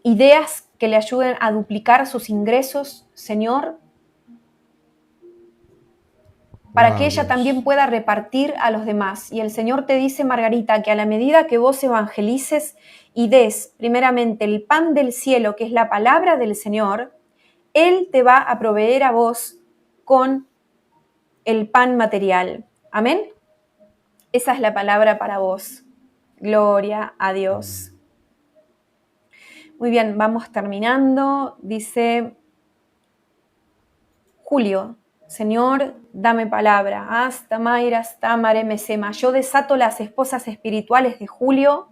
Speaker 1: ideas que le ayuden a duplicar sus ingresos, Señor, para que ella también pueda repartir a los demás. Y el Señor te dice, Margarita, que a la medida que vos evangelices y des primeramente el pan del cielo, que es la palabra del Señor, Él te va a proveer a vos con el pan material. Amén. Esa es la palabra para vos. Gloria a Dios. Muy bien, vamos terminando. Dice Julio, Señor, dame palabra. Hasta Mayra, hasta Maremesema. Yo desato las esposas espirituales de Julio.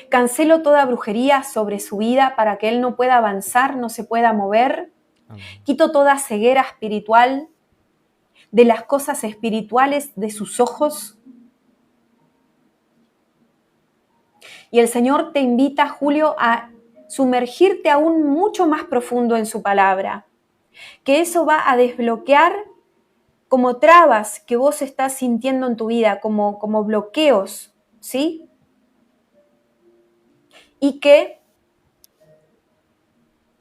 Speaker 1: Cancelo toda brujería sobre su vida para que él no pueda avanzar, no se pueda mover. Amén. Quito toda ceguera espiritual de las cosas espirituales de sus ojos. Y el Señor te invita, Julio, a sumergirte aún mucho más profundo en su palabra. Que eso va a desbloquear como trabas que vos estás sintiendo en tu vida, como bloqueos, ¿sí? Y que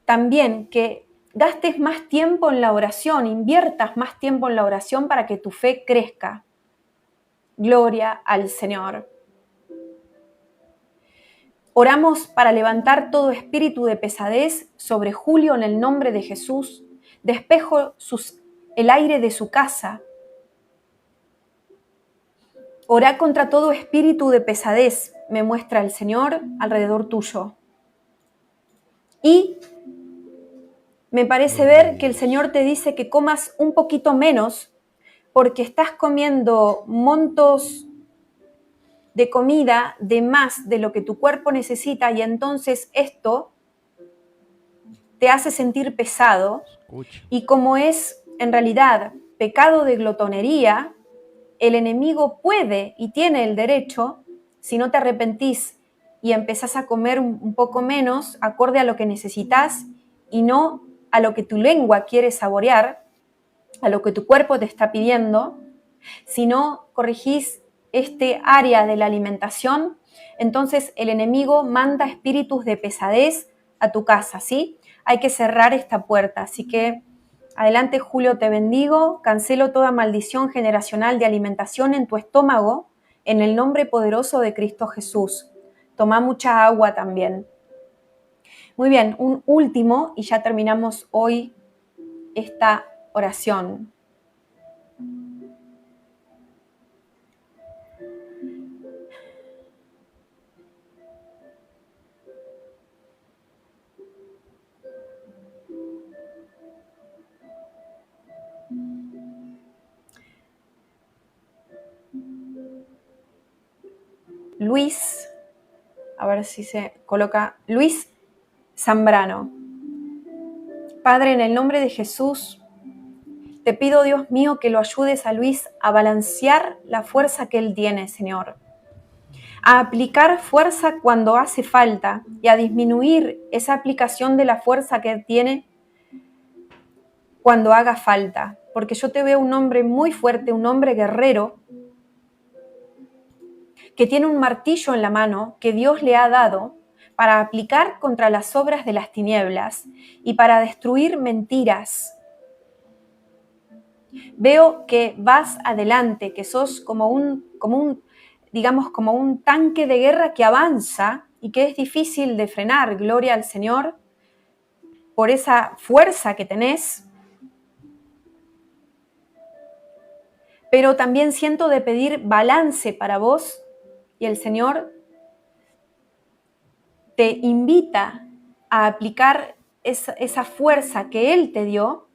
Speaker 1: también que gastes más tiempo en la oración, inviertas más tiempo en la oración para que tu fe crezca. Gloria al Señor. Oramos para levantar todo espíritu de pesadez sobre Julio en el nombre de Jesús. Despejo el aire de su casa. Orá contra todo espíritu de pesadez, me muestra el Señor alrededor tuyo. Y me parece ver que el Señor te dice que comas un poquito menos porque estás comiendo montos de comida de más de lo que tu cuerpo necesita y entonces esto te hace sentir pesado. Y como es en realidad pecado de glotonería, el enemigo puede y tiene el derecho, si no te arrepentís y empezás a comer un poco menos, acorde a lo que necesitas y no a lo que tu lengua quiere saborear, a lo que tu cuerpo te está pidiendo, si no corregís este área de la alimentación, entonces el enemigo manda espíritus de pesadez a tu casa, ¿sí? Hay que cerrar esta puerta, así que adelante, Julio, te bendigo, cancelo toda maldición generacional de alimentación en tu estómago, en el nombre poderoso de Cristo Jesús. Toma mucha agua también. Muy bien, un último y ya terminamos hoy esta oración. Luis, a ver si se coloca, Luis Zambrano. Padre, en el nombre de Jesús, te pido, Dios mío, que lo ayudes a Luis a balancear la fuerza que él tiene, Señor. A aplicar fuerza cuando hace falta y a disminuir esa aplicación de la fuerza que él tiene cuando haga falta. Porque yo te veo un hombre muy fuerte, un hombre guerrero, que tiene un martillo en la mano que Dios le ha dado para aplicar contra las obras de las tinieblas y para destruir mentiras. Veo que vas adelante, que sos como un tanque de guerra que avanza y que es difícil de frenar. Gloria al Señor por esa fuerza que tenés. Pero también siento de pedir balance para vos y el Señor te invita a aplicar esa fuerza que Él te dio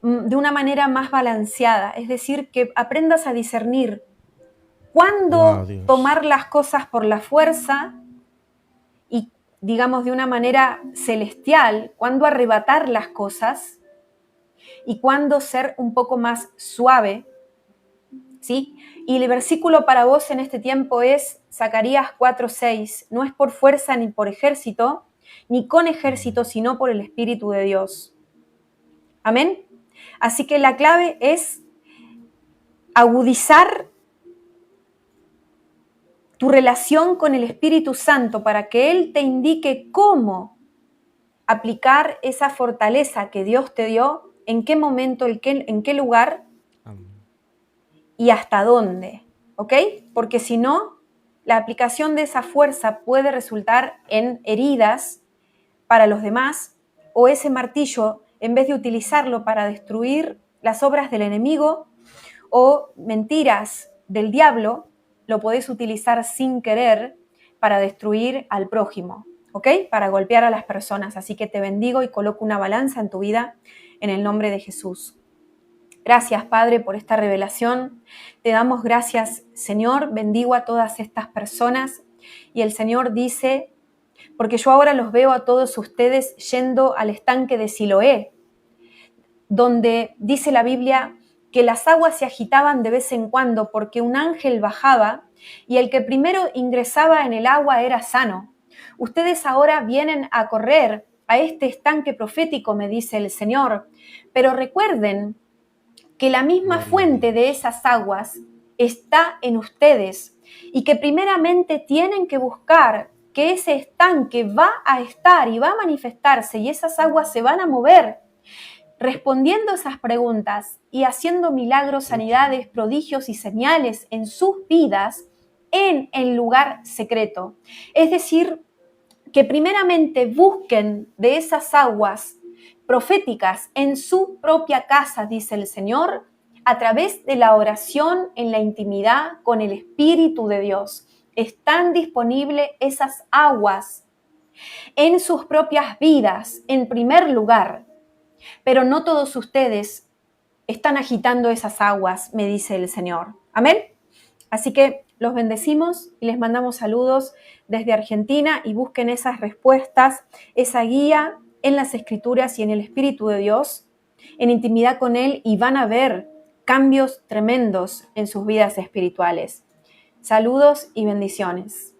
Speaker 1: de una manera más balanceada. Es decir, que aprendas a discernir cuándo
Speaker 3: Wow, Dios.
Speaker 1: tomar las cosas por la fuerza y, digamos, de una manera celestial, cuándo arrebatar las cosas y cuándo ser un poco más suave, ¿sí? Y el versículo para vos en este tiempo es Zacarías 4:6. No es por fuerza ni por ejército, ni con ejército, sino por el Espíritu de Dios. Amén. Así que la clave es agudizar tu relación con el Espíritu Santo para que Él te indique cómo aplicar esa fortaleza que Dios te dio, en qué momento, en qué lugar y hasta dónde, ¿ok? Porque si no, la aplicación de esa fuerza puede resultar en heridas para los demás, o ese martillo, en vez de utilizarlo para destruir las obras del enemigo o mentiras del diablo, lo podés utilizar sin querer para destruir al prójimo, ¿ok? Para golpear a las personas. Así que te bendigo y coloco una balanza en tu vida en el nombre de Jesús. Gracias, Padre, por esta revelación. Te damos gracias, Señor. Bendigo a todas estas personas. Y el Señor dice, porque yo ahora los veo a todos ustedes yendo al estanque de Siloé, donde dice la Biblia que las aguas se agitaban de vez en cuando porque un ángel bajaba y el que primero ingresaba en el agua era sano. Ustedes ahora vienen a correr a este estanque profético, me dice el Señor, pero recuerden que la misma fuente de esas aguas está en ustedes y que primeramente tienen que buscar que ese estanque va a estar y va a manifestarse y esas aguas se van a mover, respondiendo esas preguntas y haciendo milagros, sanidades, prodigios y señales en sus vidas en el lugar secreto. Es decir, que primeramente busquen de esas aguas proféticas en su propia casa, dice el Señor, a través de la oración en la intimidad con el Espíritu de Dios. Están disponibles esas aguas en sus propias vidas, en primer lugar. Pero no todos ustedes están agitando esas aguas, me dice el Señor. Amén. Así que los bendecimos y les mandamos saludos desde Argentina y busquen esas respuestas, esa guía en las Escrituras y en el Espíritu de Dios, en intimidad con Él, y van a ver cambios tremendos en sus vidas espirituales. Saludos y bendiciones.